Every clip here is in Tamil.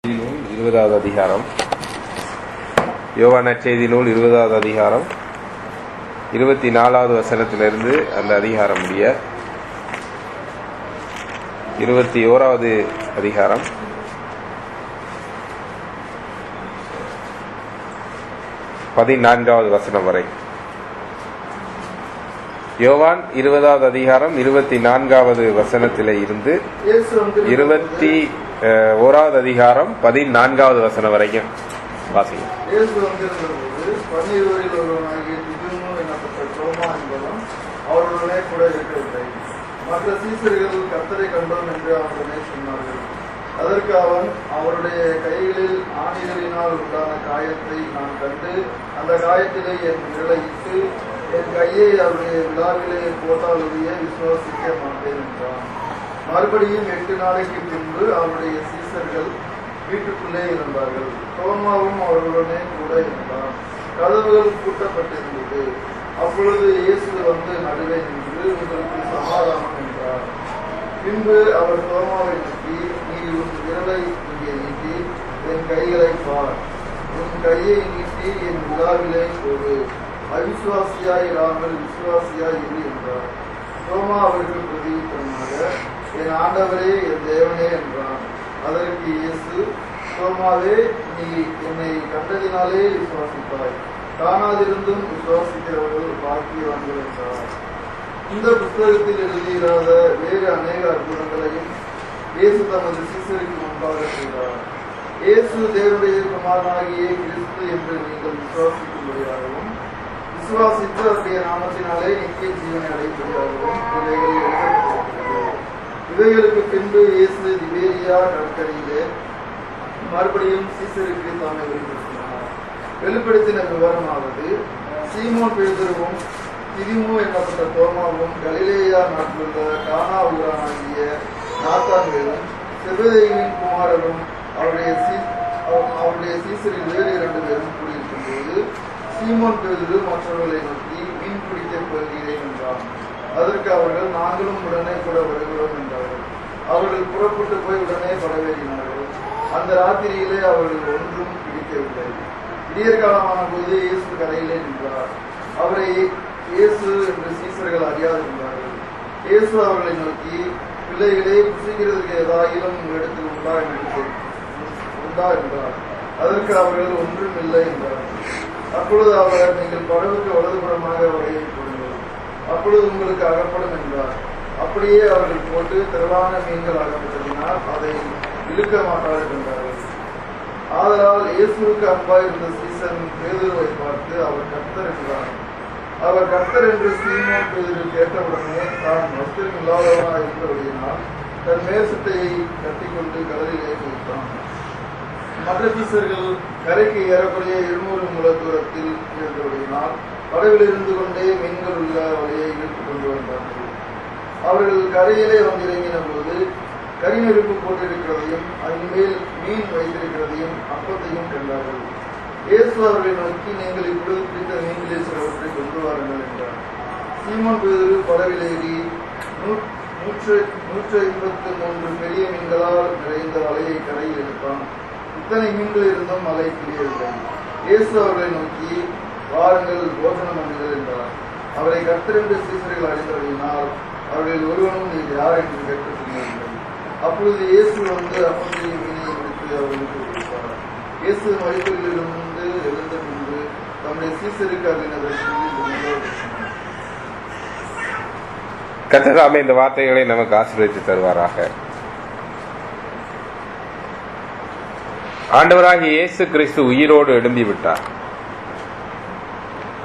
20வது அதிகாரம், யோவான் நற்செய்தி நூல் 20வது அதிகாரம் 24வது வசனத்திலிருந்து அந்த அதிகாரம் முடிய 21வது அதிகாரம் 14வது வசனம் வரை. யோவான் 20வது அதிகாரம் 24வது வசனத்திலே இருந்து 21வது அதிகாரம் 14வது வசனம் வரைக்கும் வாசிங்க. அவர்களுடனே கூட இருக்கவில்லை. மற்ற சீசர்கள் கர்த்தரை கண்டோம் என்று அவருடனே சொன்னார்கள். அதற்கு அவன், அவருடைய கைகளில் ஆணிகளினால் உண்டான காயத்தை நான் கண்டு அந்த காயத்திலே என் விரலை இட்டு என் கையை அவருடைய விழாவிலே போட்டாலுடைய விசுவாசிக்க மாட்டேன் என்றான். மறுபடியும் 8 நாளைக்கு பின்பு அவருடைய சீசர்கள் வீட்டுக்குள்ளே இருந்தார்கள். தோமாவும் அவர்களுடனே கூட இருந்தான். கதவுகள் பூட்டப்பட்டிருந்தது. அப்பொழுது இயேசு வந்து நடுவே நின்று, உங்களுக்கு சமாதானம் என்றார். பின்பு அவர் தோமாவை நோக்கி, நீ உன் விரலை இங்கே நீட்டி என் கைகளை பார். உன் கையை நீட்டி என் விழாவிலே போடு. அவிசுவாசியாய் இராமல் விசுவாசியாய் இரு என்றார். தோமா அவருக்கு பிரதியுத்தரமாக, என் ஆண்டவரே, என் தேவனே என்றான். அதற்கு இயேசு, தோமாவே, நீ என்னை கண்டதினாலே விசுவாசிப்பாய், காணாதிருந்தும் விசுவாசிக்கிறவர்கள் பாக்கியவான்கள் என்றார். இந்த புத்தகத்தில் எழுதியிராத வேறு அநேக அற்புதங்களையும் இயேசு தமது சீசருக்கு முன்பாக செய்தார். இயேசு தேவனுடைய குமாரனாகிய கிறிஸ்து என்று நீங்கள் விசுவாசிக்கும்படியாகவும் விசுவாசித்து அவருடைய நாமத்தினாலே நித்திய ஜீவனை அடைப்படியாகவும் இவைகள் எழுதப்பட்டிருக்கிறது. இவைகளுக்கு பின்பு இயேசு திபேரியா கடற்கரையிலே மறுபடியும் சீசருக்கு தாமே வெளிப்படுத்தினார். வெளிப்படுத்தின விவரமாவது, சீமோன் பேதுருவும் திதிமு எனப்பட்ட தோமாவும் கலிலேயா நாட்டிலுள்ள கானா ஊரானாகிய நாத்தான்வேலும் செபதேயுவின் குமாரரும் அவருடைய சீசரில் வேறு 2 பேரும் கூடியிருக்கும் போது சீமோன் பேதுரு மற்றவர்களை நோக்கி, மீன் பிடிக்கப் போகிறேன் என்றான். அதற்கு அவர்கள், நாங்களும் உடனே கூட வருகிறோம் என்றார்கள். அவர்கள் புறப்பட்டு போய் உடனே படவேறினார்கள். அந்த ராத்திரியிலே அவர்கள் ஒன்றும் பிடிக்கவில்லை. விடியற்காலமான போது இயேசு கரையிலே நின்றார். அவரை இயேசு என்று சீசர்கள் அறியாதிருந்தார்கள். இயேசு அவர்களை நோக்கி, பிள்ளைகளே, புசிக்கிறதுக்கு ஏதாயிலும் உங்களிடத்தில் உண்டா என்றார். அதற்கு அவர்கள், ஒன்றும் இல்லை என்றார்கள். அப்பொழுது அவர், நீங்கள் படகுக்கு வலதுபுறமாக வலையை போடுங்கள், அப்பொழுது உங்களுக்கு அகப்படும் என்றார். அப்படியே அவர்கள் போட்டு திரளான மீன்கள் அகப்பட்டதினால் அதை இழுக்க மாட்டார்கள் என்றார்கள். ஆதலால் இயேசுவுக்கு அன்பாயிருந்த சீசன் பேதுருவை பார்த்து, அவர் கர்த்தர் என்றார். அவர் கர்த்தர் என்று சீமோன் பேதுரு கேட்டவுடனே தான் வஸ்திரம் இல்லாதவனாக இருந்தபடியினால் தன் மேற்சட்டையை கட்டிக்கொண்டு கடலிலே குதித்தான். மற்ற சீசர்கள் கரைக்கு ஏறக்குறைய 200 முழ தூரத்தில் இருந்தபடியினால் படவில் இருந்து கொண்டே மீன்கள் உள்ள வலையை இழுத்துக் கொண்டு வந்தார்கள். அவர்கள் கரையிலே வந்திறங்கின போது கரிநெருப்பு போட்டிருக்கிறதையும் அதன் மேல் மீன் வைத்திருக்கிறதையும் அப்பத்தையும் கண்டார்கள். இயேசு அவர்களை நோக்கி, நீங்கள் இப்பொழுது பிடித்த மீன்களே சிலவற்றை கொண்டு வாருங்கள் என்றார். சீமோன் பேதுரு படவிலேறி 153 பெரிய மீன்களால் நிறைந்த வலையை கரையில் எடுத்தான். இத்தனை மீன்கள் இருந்தும் வலை கிளியவில்லை. இயேசு அவர்களை நோக்கி, வாருங்கள், போஜனம் பண்ணுங்கள் என்றார். அவரை கர்த்தர் என்று சீசர்கள் அறிந்தபடியினால் அவர்கள் ஒருவனும், நீர் யார் என்று கேட்டுக் கொண்டார்கள். அப்பொழுது இயேசு வந்து அப்பத்தையும் மீனையும் எடுத்து அவர்களுக்கு கொடுத்தார். இயேசு மரித்தோரிலிருந்து எழுந்த பின்பு தம்முடைய சீசருக்கு அறிந்ததை கர்த்தர் இந்த வார்த்தைகளை நமக்கு ஆசீர்வதித்து தருவாராக. ஆண்டவராகிய இயேசு கிறிஸ்து உயிரோடு எழும்பி விட்டார்.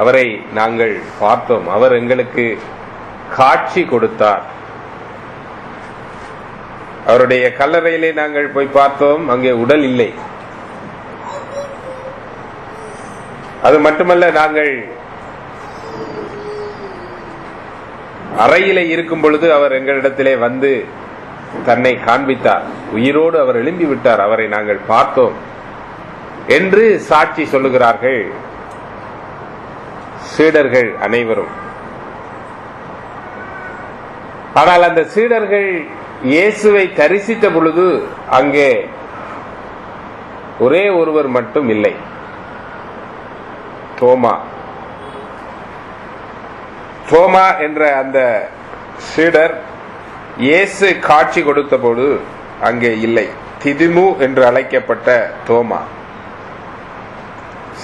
அவரை நாங்கள் பார்த்தோம். அவர் எங்களுக்கு காட்சி கொடுத்தார். அவருடைய கல்லறையிலே நாங்கள் போய் பார்த்தோம். அங்கே உடல் இல்லை. அது மட்டுமல்ல, நாங்கள் அறையிலே இருக்கும் பொழுது அவர் எங்களிடத்திலே வந்து தன்னை காண்பித்தார். உயிரோடு அவர் எழும்பி விட்டார், அவரை நாங்கள் பார்த்தோம் என்று சாட்சி சொல்லுகிறார்கள் சீடர்கள் அனைவரும். ஆனால் அந்த சீடர்கள் இயேசுவை தரிசித்த பொழுது அங்கே ஒரே ஒருவர் மட்டும் இல்லை, தோமா. தோமா என்ற அந்த சீடர் இயேசு காட்சி கொடுத்த போது அங்கே இல்லை. திதிமு என்று அழைக்கப்பட்ட தோமா.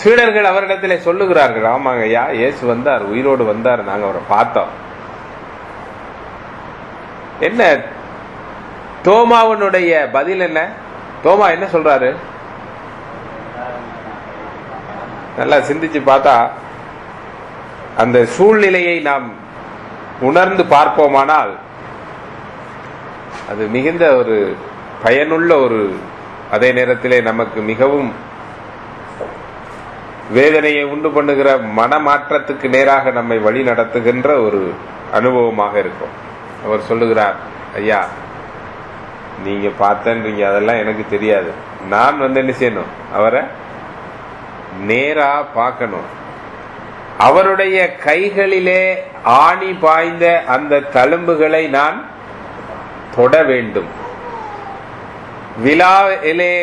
சீடர்கள் அவரிடத்திலே சொல்லுகிறார்கள், ஆமாங்க ஐயா, இயேசு வந்தார், உயிரோடு வந்தார், நாங்க அவரை பார்த்தோம். என்ன தோமாவனுடைய பதில் என்ன? தோமா என்ன சொல்றாரு? நல்லா சிந்திச்சு பார்த்தா அந்த சூழ்நிலையை நாம் உணர்ந்து பார்ப்போமானால் அது மிகுந்த ஒரு பயனுள்ள ஒரு, அதே நேரத்திலே நமக்கு மிகவும் வேதனையை உண்டு பண்ணுகிற மனமாற்றத்துக்கு நேராக நம்மை வழி நடத்துகின்ற ஒரு அனுபவமாக இருக்கும். அவர் சொல்லுகிறார், ஐயா நீங்க பார்த்தன்றீங்க, அதெல்லாம் எனக்கு தெரியாது. நான் என்ன செய்யணும்? அவரை நேரா பார்க்கணும். அவருடைய கைகளிலே ஆணி பாய்ந்த அந்த தழும்புகளை நான் தொட வேண்டும். விழாவிலே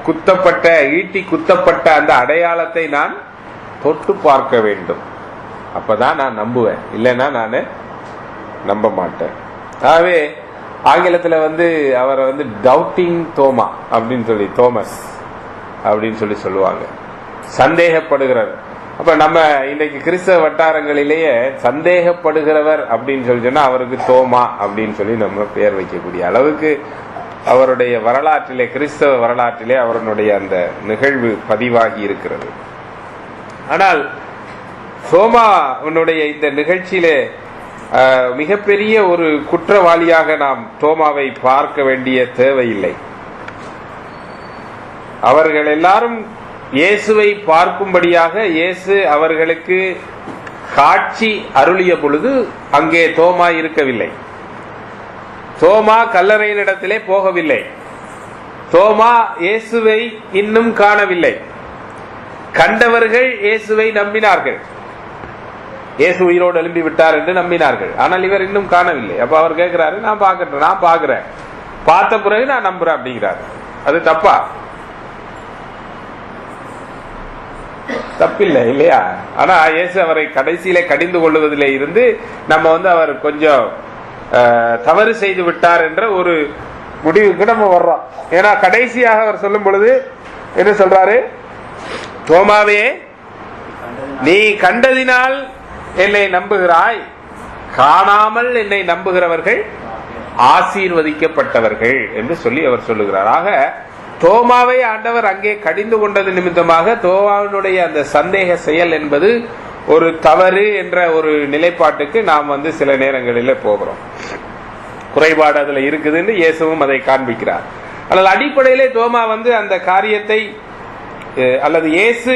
குத்தப்பட்ட, ஈட்டி குத்தப்பட்ட அந்த அடையாளத்தை நான் தொட்டு பார்க்க வேண்டும். அப்பதான் நான் நம்புவேன், இல்லைன்னா நான் நம்ப மாட்டேன். ஆகவே ஆங்கிலத்தில் அவரை டவுட்டிங் தோமா அப்படின்னு சொல்லி, தோமஸ் அப்படின்னு சொல்லி சொல்லுவாங்க, சந்தேகப்படுகிறார். அப்ப நம்ம இன்னைக்கு கிறிஸ்தவ வட்டாரங்களிலேயே சந்தேகப்படுகிறவர் அப்படின்னு சொல்லி சொன்னா அவருக்கு தோமா அப்படின்னு சொல்லி நம்ம பெயர் வைக்கக்கூடிய அளவுக்கு அவருடைய வரலாற்றிலே, கிறிஸ்தவ வரலாற்றிலே அவருடைய அந்த நிகழ்வு பதிவாகி இருக்கிறது. ஆனால் தோமாவுடைய இந்த நிகழ்ச்சியிலே மிகப்பெரிய ஒரு குற்றவாளியாக நாம் தோமாவை பார்க்க வேண்டிய தேவையில்லை. அவர்கள் எல்லாரும் இயேசுவை பார்க்கும்படியாக இயேசு அவர்களுக்கு காட்சி அருளிய பொழுது அங்கே தோமா இருக்கவில்லை. தோமா கல்லறையினிடத்திலே போகவில்லை. தோமா இயேசுவை இன்னும் காணவில்லை. கண்டவர்கள் இயேசுவை நம்பினார்கள், இயேசு உயிரோடு எழும்பி விட்டார் என்று நம்பினார்கள். ஆனால் இவர் இன்னும் காணவில்லை. அப்ப அவர் கேட்கிறாரு, நான் பாக்குறேன், பார்த்த பிறகு நான் நம்புறேன் அப்படிங்கிறார். அது தப்பா? தப்பில்லை இல்லையா? ஆனா இயேசு அவரை கடைசியிலே கடிந்து கொள்வதிலே இருந்து நம்ம அவர் கொஞ்சம் தவறு செய்து விட்டார் என்ற ஒரு முடிவுக்கு நம்ம வர்றோம். ஏன்னா கடைசியாக அவர் சொல்லும் பொழுது என்ன சொல்றாரு? தோமாவே, நீ கண்டதினால் என்னை நம்புகிறாய், காணாமல் என்னை நம்புகிறவர்கள் ஆசீர்வதிக்கப்பட்டவர்கள் என்று சொல்லி அவர் சொல்லுகிறார். ஆக தோமாவை ஆண்டவர் அங்கே கடிந்து கொண்டது நிமித்தமாக தோமாவினுடைய அந்த சந்தேக செயல் என்பது ஒரு தவறு என்ற ஒரு நிலைப்பாட்டுக்கு நாம் சில நேரங்களில் போகிறோம். குறைபாடு அதுல இருக்குதுன்னு இயேசுவும் அதை காண்பிக்கிறார். ஆனால் அடிப்படையிலே தோமா அந்த காரியத்தை அல்லது இயேசு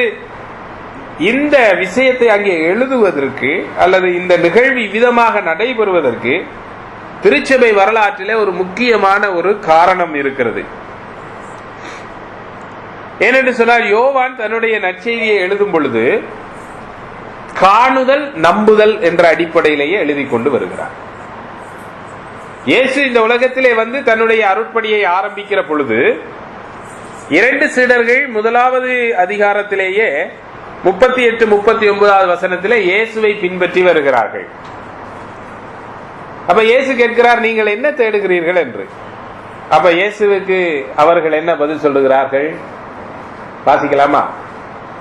இந்த விஷயத்தை அங்கே எழுதுவதற்கு அல்லது இந்த நிகழ்வு விதமாக நடைபெறுவதற்கு திருச்சபை வரலாற்றிலே ஒரு முக்கியமான ஒரு காரணம் இருக்கிறது. ஏனென்று சொன்னால், யோவான் தன்னுடைய நற்செய்தியை எழுதும் பொழுது காணுதல் நம்புதல் என்ற அடிப்படையிலேயே எழுதி கொண்டு வருகிறார். இயேசு இந்த உலகத்திலே தன்னுடைய அருட்பணியை ஆரம்பிக்கிற பொழுது 2 சீடர்கள் முதலாவது அதிகாரத்திலேயே 38-39 வசனத்திலே இயேசுவை பின்பற்றி வருகிறார்கள். அப்ப இயேசு கேட்கிறார், நீங்கள் என்ன தேடுகிறீர்கள் என்று. அப்ப இயேசுவுக்கு அவர்கள் என்ன பதில் சொல்லுகிறார்கள்? வாசிக்கலாமா?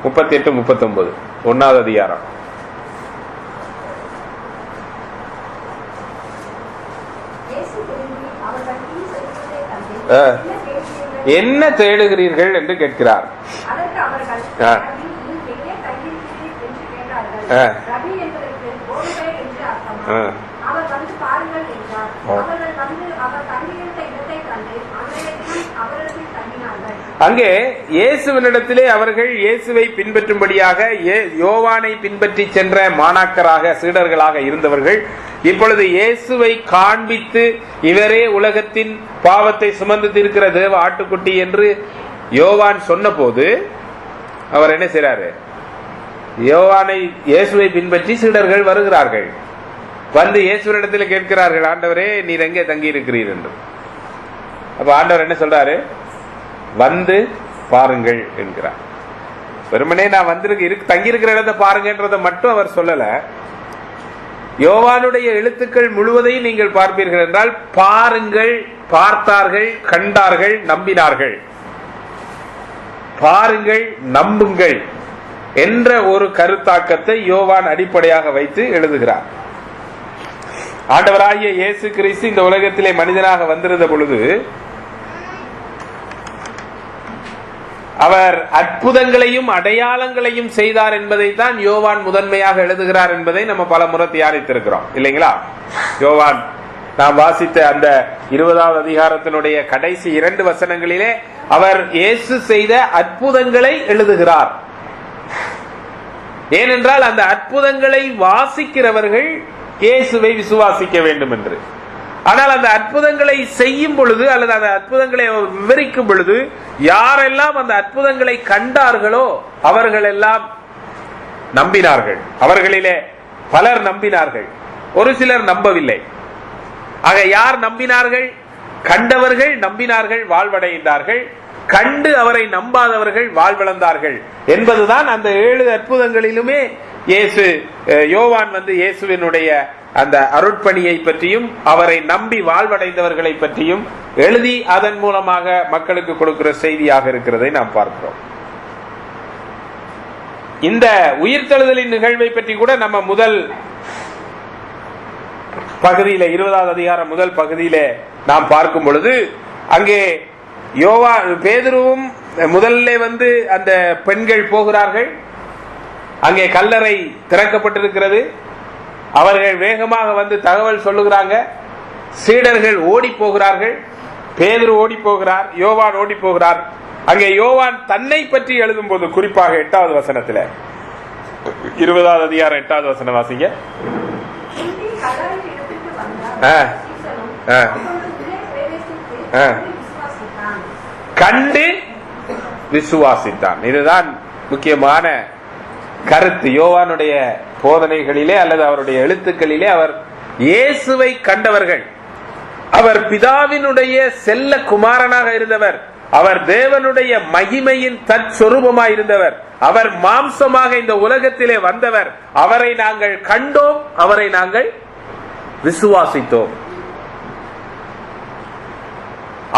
38-39 1வது அதிகாரம். என்ன தேடுகிறீர்கள் என்று கேட்கிறார். அங்கே இயேசுவினிடத்திலே அவர்கள் இயேசுவை பின்பற்றும்படியாக யோவானை பின்பற்றி சென்ற மாணாக்கராக சீடர்களாக இருந்தவர்கள் இப்பொழுது இயேசுவை காண்பித்து, இவரே உலகத்தின் பாவத்தை சுமந்து தீர்க்கிற தேவ ஆட்டுக்குட்டி என்று யோவான் சொன்ன போது அவர் என்ன செய்றாரு? இயேசுவை பின்பற்றி சீடர்கள் வருகிறார்கள். இயேசுவினிடத்தில் கேட்கிறார்கள், ஆண்டவரே நீர் எங்கே தங்கி இருக்கிறீர் என்று. அப்ப ஆண்டவர் என்ன சொல்றாரு? பாருங்கள் என்கிறார். வெறுமனே நான் தங்கியிருக்கிற இடத்தை பாருங்கன்றதை மட்டும் அவர் சொல்லல. யோவானுடைய எழுத்துக்கள் முழுவதையும் நீங்கள் பார்ப்பீர்கள் என்றால் பாருங்கள், பார்த்தார்கள், கண்டார்கள், நம்பினார்கள். பாருங்கள், நம்புங்கள் என்ற ஒரு கருத்தாக்கத்தை யோவான் அடிப்படையாக வைத்து எழுதுகிறார். ஆண்டவராகிய இயேசு கிறிஸ்து இந்த உலகத்திலே மனிதனாக வந்திருந்த பொழுது அவர் அற்புதங்களையும் அடையாளங்களையும் செய்தார் என்பதை தான் யோவான் முதன்மையாக எழுதுகிறார் என்பதை நம்ம பல முறை தியானித்திருக்கிறோம் இல்லைங்களா? யோவான் நாம் வாசித்த அந்த 20வது அதிகாரத்தினுடைய கடைசி 2 வசனங்களிலே அவர் இயேசு செய்த அற்புதங்களை எழுதுகிறார். ஏனென்றால் அந்த அற்புதங்களை வாசிக்கிறவர்கள் இயேசுவை விசுவாசிக்க வேண்டும் என்று. ஆனால் அந்த அற்புதங்களை செய்யும் பொழுது அல்லது அந்த அற்புதங்களை விவரிக்கும் பொழுது யாரெல்லாம் அந்த அற்புதங்களை கண்டார்களோ அவர்கள் எல்லாம் நம்பினார்கள். அவர்களிலே பலர் நம்பினார்கள், ஒரு சிலர் நம்பவில்லை. ஆக யார் நம்பினார்கள்? கண்டவர்கள் நம்பினார்கள், வாழ்வடைந்தார்கள். கண்டு அவரை நம்பாதவர்கள் வாழ்விழந்தார்கள் என்பதுதான் அந்த 7 அற்புதங்களிலுமே யோவான் இயேசுவினுடைய அந்த அருட்பணியை பற்றியும் அவரை நம்பி வாழ்வடைந்தவர்களை பற்றியும் எழுதி அதன் மூலமாக மக்களுக்கு கொடுக்கிற செய்தியாக இருக்கிறதை நாம் பார்க்கிறோம். இந்த உயிர்த்தெழுதலின் நிகழ்வை பற்றி கூட நம்ம முதல் பகுதியில 20வது அதிகாரம் முதல் பகுதியில நாம் பார்க்கும் பொழுது அங்கே பேதுருவும் முதல்ல அந்த பெண்கள் போகிறார்கள். அங்கே கல்லறை திறக்கப்பட்டிருக்கிறது. அவர்கள் வேகமாக தகவல் சொல்லுகிறாங்க. சீடர்கள் ஓடி போகிறார்கள். பேதுரு ஓடி போகிறார், யோவான் ஓடி போகிறார். அங்கே யோவான் தன்னை பற்றி எழுதும் போது குறிப்பாக 8வது வசனத்தில் 20வது அதிகாரம் 8வது வசனம் வாசிங்க. கண்டு விசுவாசித்தான். இதுதான் முக்கியமான கருத்து யோவானுடைய போதனைகளிலே அல்லது அவருடைய எழுத்துக்களிலே. அவர் இயேசுவை கண்டவர்கள். அவர் பிதாவினுடைய செல்ல குமாரனாக இருந்தவர். அவர் தேவனுடைய மகிமையின் தற்சொரூபமாய் இருந்தவர். அவர் மாம்சமாக இந்த உலகத்திலே வந்தவர். அவரை நாங்கள் கண்டோம், அவரை நாங்கள் விசுவாசித்தோம்.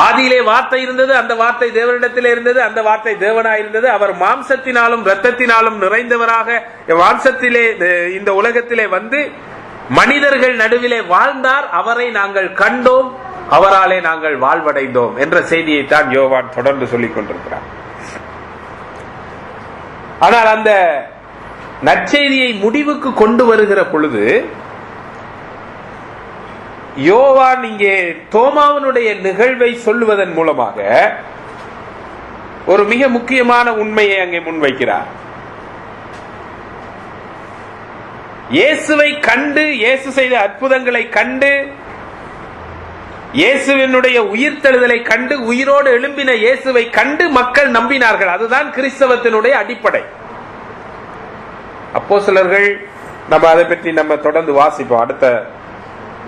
ஆதியிலே வார்த்தை இருந்தது, அந்த வார்த்தை தேவனிடத்திலே இருந்தது, அந்த வார்த்தை தேவனாய் இருந்தது. அவர் மாம்சத்தினாலும் இரத்தத்தினாலும் நிறைந்தவராக மாம்சத்திலே இந்த உலகத்திலே மனிதர்கள் நடுவிலே வாழ்ந்தார். அவரை நாங்கள் கண்டோம், அவராலே நாங்கள் வாழ்வடைந்தோம் என்ற செய்தியை தான் யோவான் தொடர்ந்து சொல்லிக் கொண்டிருக்கிறார். ஆனால் அந்த நற்செய்தியை முடிவுக்கு கொண்டு வருகிற பொழுது யோவான் இங்கே தோமாவினுடைய நிகழ்வை சொல்லுவதன் மூலமாக ஒரு மிக முக்கியமான உண்மையை அங்கே முன்வைக்கிறார். இயேசுவை கண்டு, இயேசு செய்த அற்புதங்களை கண்டு, இயேசுவினுடைய உயிர்த்தெழுதலை கண்டு, உயிரோடு எழும்பின இயேசுவை கண்டு மக்கள் நம்பினார்கள். அதுதான் கிறிஸ்தவத்தினுடைய அடிப்படை. அப்போஸ்தலர்கள், நம்ம அதை பற்றி நம்ம தொடர்ந்து வாசிப்போம். அடுத்த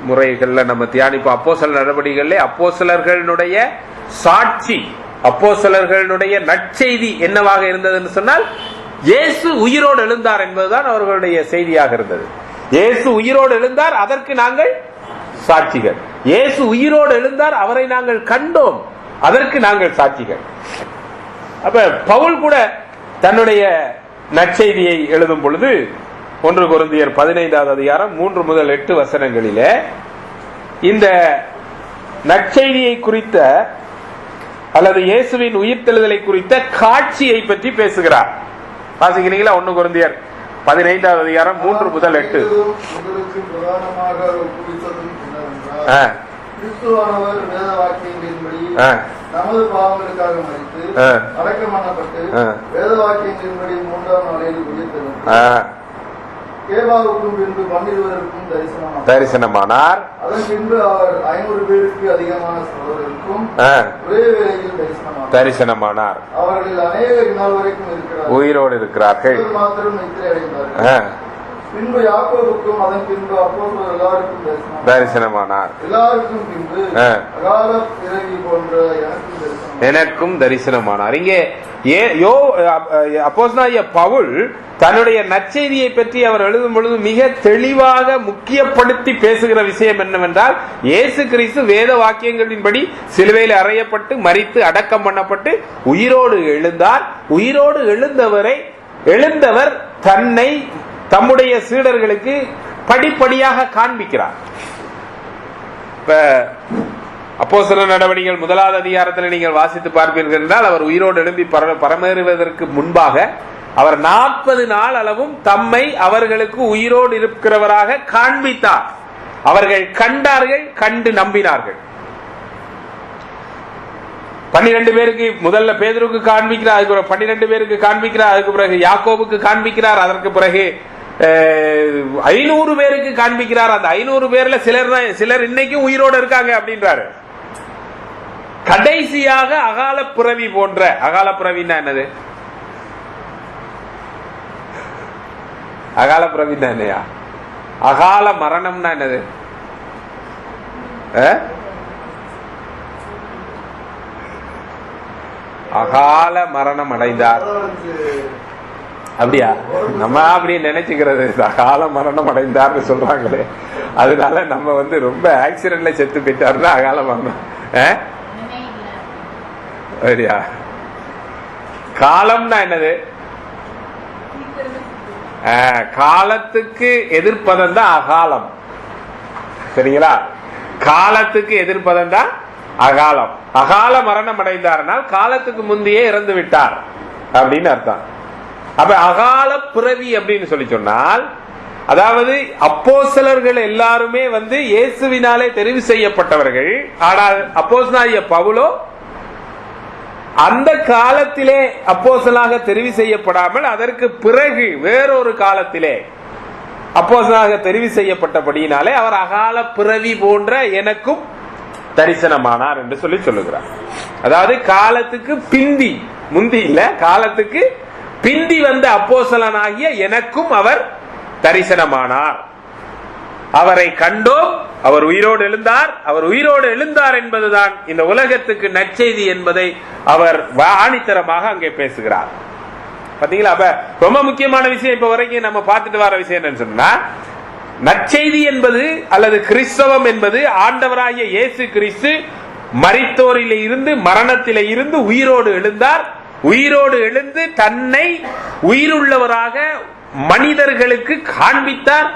முறைகள்ல நம்ம தியானிப்போம். அப்போஸ்தலர் நடவடிக்கைகளிலே அப்போஸ்தலர்களுடைய சாட்சி, அப்போஸ்தலர்களுடைய நற்செய்தி என்னவாக இருந்ததுன்னு சொன்னால் இயேசு உயிரோடு எழுந்தார் என்பதுதான் அவர்களுடைய செய்தியாக இருந்தது. இயேசு உயிரோடு எழுந்தார், அதற்கு நாங்கள் சாட்சிகள். இயேசு உயிரோடு எழுந்தார், அவரை நாங்கள் கண்டோம், அதற்கு நாங்கள் சாட்சிகள். அப்ப பவுல் கூட தன்னுடைய நற்செய்தியை எழுதும் பொழுது 1 கொரிந்தியர் 15வது அதிகாரம் 3 முதல் 8 வசனங்களிலே இந்த நற்செய்தியை குறித்த அல்லது இயேசுவின் உயிர்த்தெழுதலை குறித்த காட்சியை பற்றி பேசுகிறார். வாசிக்கிறீங்களா? 1 கொரிந்தியர் 15வது அதிகாரம் 3 முதல் 8. கிறிஸ்துவானவர் வேத வாக்கியங்களின்படி நமது பாவங்களுக்காக மரித்து அடக்கம் பண்ணப்பட்டு வேத வாக்கியங்களின்படி 3ஆம் நாளில் உயிர்த்தெழுந்தார். கேபாவுக்கும் பின்பு 12 தரிசனமானார். அதன் பின்பு அவர் 500 பேருக்கு அதிகமான சகோதரருக்கும் ஒரே வேளையில் தரிசனமானார். அவர்களில் அநேகர் இந்நாள் வரைக்கும் இருக்கிறார்கள், உயிரோடு இருக்கிறார்கள், மாத்திரம் நித்திரை அடைந்தார்கள். பின்பு யாக்கோபுக்கும் அதன் பின்பு அப்போஸ்தலர் எல்லாருக்கும் தரிசனமானார். எல்லாருக்கும் பின்பு அகால பிறவி போன்ற எனக்கும் தரிசனமானார். இங்கே அப்போஸ்தலனாகிய பவுல் தன்னுடைய நற்செய்தியை பற்றி அவர் எழுதும் பொழுது மிக தெளிவாக முக்கியப்படுத்தி பேசுகிற விஷயம் என்னவென்றால், இயேசு கிறிஸ்து வேத வாக்கியங்களின்படி சிலுவையில் அறையப்பட்டு மரித்து அடக்கம் பண்ணப்பட்டு உயிரோடு எழுந்தார். உயிரோடு எழுந்தவர் தன்னை தம்முடைய சீடர்களுக்கு படிப்படியாக காண்பிக்கிறார். இப்ப அப்போஸ்தலர் நடவடிக்கைகள் 1வது அதிகாரத்தில் நீங்கள் வாசித்து பார்ப்பீர்கள் என்றால், அவர் உயிரோடு எழும்பி பரமேறுவதற்கு முன்பாக அவர் 40 நாள் அளவும் தம்மை அவர்களுக்கு உயிரோடு இருக்கிறவராக காண்பித்தார். அவர்கள் கண்டார்கள், கண்டு நம்பினார்கள். 12 பேருக்கு முதல்ல பேதுருக்கு காண்பிக்கிறார், அதுக்கு 12 பேருக்கு காண்பிக்கிறார், அதுக்கு பிறகு யாக்கோபுக்கு காண்பிக்கிறார், அதற்கு பிறகு 500 பேருக்கு காண்பிக்கிறார். அந்த 500 பேர்ல சிலர் இன்னைக்கும் உயிரோடு இருக்காங்க அப்படின்றாரு. கடைசியாக அகால பிறவி போன்ற, அகால பிறவின்னா என்னது? அகால பிறவின்னா என்னையா? அகால மரணம்னா என்னது? அகால மரணம் அடைந்தார். அப்படியா? நம்ம அப்படி நினைச்சுக்கிறது, அகால மரணம் அடைந்தார்னு சொல்றாங்களே, அதனால நம்ம ரொம்ப ஆக்சிடென்ட்ல செத்து போயிட்டாருன்னா அகால மரணம். அப்படியா? காலம்னா என்னது? காலத்துக்கு எதிர்ப்பதம் தான் அகாலம். சரிங்களா? காலத்துக்கு எதிர்ப்பதம் தான் அகாலம். அகால மரணம் அடைந்தார்னால் காலத்துக்கு முந்தையே இறந்து விட்டார் அப்படின்னு அர்த்தம். அப்ப அகால பிறவி அப்படின்னு சொல்லி சொன்னால், அதாவது அப்போஸ்தலர்கள் எல்லாருமே இயேசுவினாலே தெரிவு செய்யப்பட்டவர்கள். ஆனால் அப்போஸ்தலனாகிய பவுலோ அந்த காலத்திலே அப்போஸ்தலனாக தெரிவு செய்யப்படாமல் அதற்கு பிறகு வேறொரு காலத்திலே அப்போஸ்தலனாக தெரிவு செய்யப்பட்டபடியினாலே அவர் அகால பிறவி போன்ற எனக்கும் தரிசனமானார் என்று சொல்லுகிறார். அதாவது காலத்துக்கு பிந்தி, முந்தி இல்ல, காலத்துக்கு பிந்தி வந்த அப்போஸ்தலனாகிய எனக்கும் அவர் தரிசனமானார். அவரை கண்டோம், அவர் உயிரோடு எழுந்தார். அவர் உயிரோடு எழுந்தார் என்பதுதான் இந்த உலகத்துக்கு நற்செய்தி என்பதை அவர் ஆணித்தரமாக அங்கே பேசுகிறார். பாத்தீங்களா? அப்ப ரொம்ப முக்கியமான விஷயம் இப்ப வரைக்கும் நம்ம பார்த்துட்டு வர விஷயம் என்னன்னு சொன்னா, நற்செய்தி என்பது அல்லது கிறிஸ்தவம் என்பது ஆண்டவராகிய இயேசு கிறிஸ்து மரித்தோரிலே இருந்து, மரணத்திலே இருந்து உயிரோடு எழுந்தார். உயிரோடு எழுந்து தன்னை உயிருள்ளவராக மனிதர்களுக்கு காண்பித்தார்.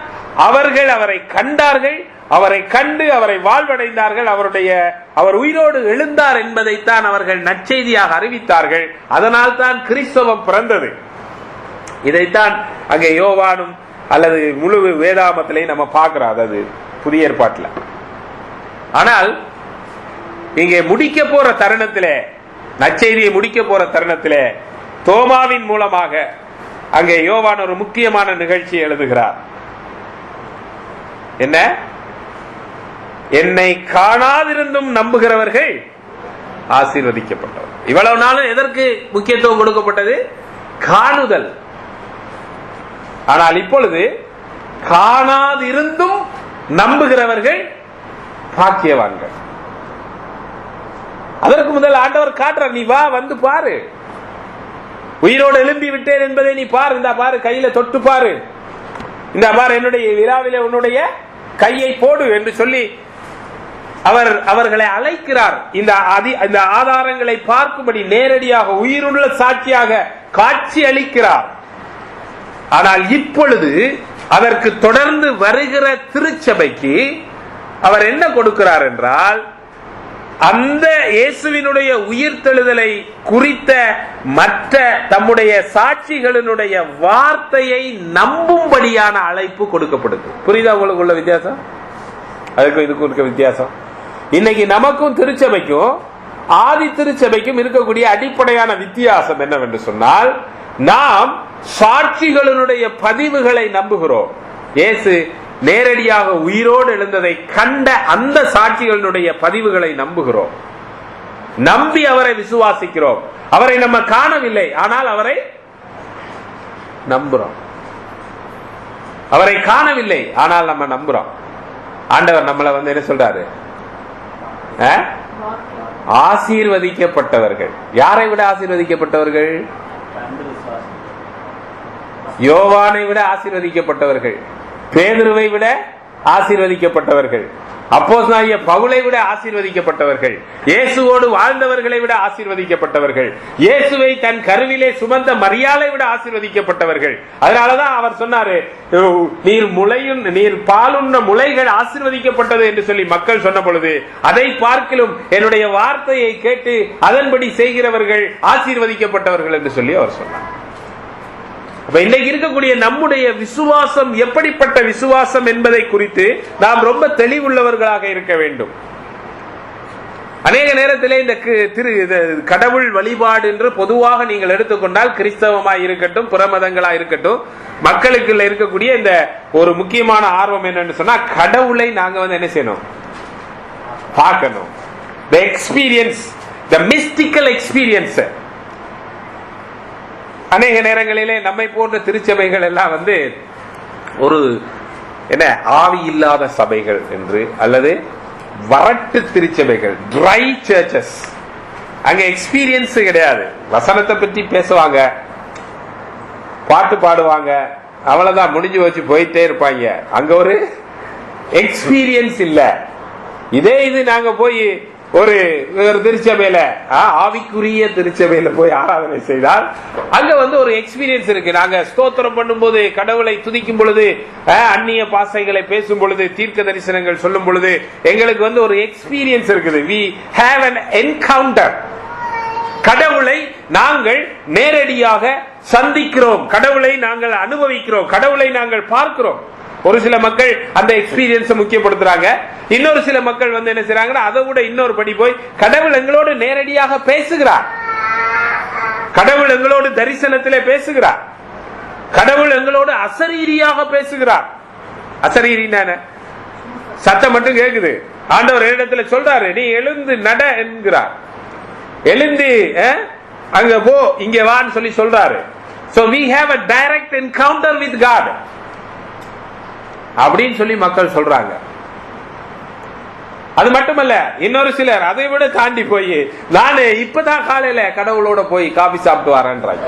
அவர்கள் அவரை கண்டார்கள், அவரை கண்டு அவரை வாழ்வடைந்தார்கள். அவர் உயிரோடு எழுந்தார் என்பதைத்தான் அவர்கள் நற்செய்தியாக அறிவித்தார்கள். அதனால் தான் கிறிஸ்தவம் பிறந்தது. இதைத்தான் அங்கே யோவானும் அல்லது முழு வேதாமத்திலே நம்ம பார்க்கிறோம், அதாவது புதிய ஏற்பாட்டில். ஆனால் இங்கே முடிக்க போற தருணத்திலே, நற்செய்தியை முடிக்க போற தருணத்திலே தோமாவின் மூலமாக அங்கே யோவான் ஒரு முக்கியமான நிகழ்ச்சியை எழுதுகிறார். என்ன? என்னை காணாதிருந்தும் நம்புகிறவர்கள் ஆசீர்வதிக்கப்பட்டவர். இவ்வளவு நாளும் எதற்கு முக்கியத்துவம் கொடுக்கப்பட்டது? காணுதல். ஆனால் இப்பொழுது காணாதிருந்தும் நம்புகிறவர்கள் பாக்கியவான்கள். அதற்கு முதல் ஆண்டவர் காட்டுறார், நீ வா, வந்து பாரு, உயிரோடு எழும்பி விட்டேன் என்பதை நீ பாரு, இந்த பாரு, கையில தொட்டு பாரு, இந்த பாரு, என்னுடைய விழாவிலே உன்னுடைய கையை போடு என்று சொல்லி அவர்களை அழைக்கிறார். இந்த ஆதாரங்களை பார்க்கும்படி நேரடியாக உயிருள்ள சாட்சியாக காட்சி அளிக்கிறார். ஆனால் இப்பொழுது அதற்கு தொடர்ந்து வருகிற திருச்சபைக்கு அவர் என்ன கொடுக்கிறார் என்றால், அந்த இயேசுவினுடைய உயிர்த்தெழுதலை குறித்த மற்ற தம்முடைய சாட்சிகளினுடைய வார்த்தையை நம்பும்படியான அழைப்பு கொடுக்கப்படுது. புரியுதா உங்களுக்கு உள்ள வித்தியாசம்? அதுக்கும் இதுக்கும் இருக்க வித்தியாசம். இன்னைக்கு நமக்கும் திருச்சபைக்கும் ஆதி திருச்சபைக்கும் இருக்கக்கூடிய அடிப்படையான வித்தியாசம் என்னவென்று சொன்னால், நாம் சாட்சிகளினுடைய பதிவுகளை நம்புகிறோம். இயேசு நேரடியாக உயிரோடு எழுந்ததை கண்ட அந்த சாட்சிகளுடைய பதிவுகளை நம்புகிறோம். நம்பி அவரை விசுவாசிக்கிறோம். அவரை நம்ம காணவில்லை, ஆனால் அவரை நம்புறோம். அவரை காணவில்லை, ஆனால் நம்ம நம்புறோம். ஆண்டவர் நம்மளை என்ன சொல்றாரு? ஆசீர்வதிக்கப்பட்டவர்கள். யாரை விட ஆசீர்வதிக்கப்பட்டவர்கள்? யோவானை விட ஆசீர்வதிக்கப்பட்டவர்கள், பேதுருவை விட ஆசீர்வதிக்கப்பட்டவர்கள், அப்போஸ்தலனாகிய பவுலை விட ஆசீர்வதிக்கப்பட்டவர்கள், இயேசுவோடு வாழ்ந்தவர்களை விட ஆசீர்வதிக்கப்பட்டவர்கள், இயேசுவை தன் கருவிலே சுமந்த மரியாளை விட ஆசீர்வதிக்கப்பட்டவர்கள். அதனாலதான் அவர் சொன்னாரு, நீர் பாலுண்ண முளைகள் ஆசீர்வதிக்கப்பட்டது என்று சொல்லி மக்கள் சொன்ன பொழுது, அதை பார்க்கிலும் என்னுடைய வார்த்தையை கேட்டு அதன்படி செய்கிறவர்கள் ஆசீர்வதிக்கப்பட்டவர்கள் என்று சொல்லி அவர் சொன்னார். அப்ப இன்னைக்கு இருக்கக்கூடிய நம்முடைய விசுவாசம் எப்படிப்பட்ட விசுவாசம் என்பதை குறித்து நாம் ரொம்ப தெளிவுள்ளவர்களாக இருக்க வேண்டும். அநேக நேரத்திலே இந்த கடவுள் வழிபாடு என்று பொதுவாக நீங்கள் எடுத்துக்கொண்டால், கிறிஸ்தவமாய் இருக்கட்டும், புறமதங்களா இருக்கட்டும், மக்களுக்குள்ள இருக்கக்கூடிய இந்த ஒரு முக்கியமான ஆர்வம் என்னன்னு சொன்னா, கடவுளை நாங்க என்ன செய்யணும்? பார்க்கணும். the experience, the mystical experience. அநேக நேரங்களிலே நம்மை போன்ற திருச்சபைகள் எல்லாம் ஒரு என்ன ஆவி இல்லாத சபைகள் என்று, அல்லது வறட்டு திருச்சபைகள், dry churches. அங்க எக்ஸ்பீரியன்ஸ் கிடையாது. வசனத்தை பற்றி பேசுவாங்க, பாட்டு பாடுவாங்க, அவ்வளவுதான், முடிஞ்சு வச்சு போயிட்டே இருப்பாங்க. அங்க ஒரு எக்ஸ்பீரியன்ஸ் இல்ல. இதே இது நாங்க போய் ஒரு திருச்சபையில, ஆவிக்குரிய திருச்சபையில போய் ஆராதனை செய்தால் அங்க ஒரு எக்ஸ்பீரியன்ஸ் இருக்கு. நாங்க ஸ்தோத்திரம் பண்ணும் போது, கடவுளை துதிக்கும் பொழுது, அந்நிய பாசைகளை பேசும் பொழுது, தீர்க்க தரிசனங்கள் சொல்லும் பொழுது எங்களுக்கு ஒரு எக்ஸ்பீரியன்ஸ் இருக்குது. we have an encounter. கடவுளை நாங்கள் நேரடியாக சந்திக்கிறோம், கடவுளை நாங்கள் அனுபவிக்கிறோம், கடவுளை நாங்கள் பார்க்கிறோம். ஒரு சில மக்கள் அந்த எக்ஸ்பீரியன்ஸ் முக்கியப்படுத்துறாங்க. இன்னொரு சில மக்கள் என்ன செய்றாங்கன்னா, அதை விட இன்னொரு படி போய், கடவுள் எங்களோடு நேரடியாக பேசுகிறார், கடவுள் எங்களோடு தரிசனத்திலே பேசுகிறார், கடவுள் எங்களோடு அசரீரியாக பேசுகிறார். அசரீரின சத்தம் மட்டும் கேக்குது. ஆண்டவர் இடத்துல சொல்றாரு, நீ எழுந்து நட என்கிறார். எழுந்து அங்க போ, இங்க வான்னு சொல்லி சொல்றாரு. So we have a direct encounter with God அப்படின்னு சொல்லி மக்கள் சொல்றாங்க. அது மட்டுமல்ல, இன்னொரு சிலர் அதை விட தாண்டி போய், நானு இப்பதான் காலையில கடவுளோட போய் காபி சாப்பிட்டு வரேன்றாங்க.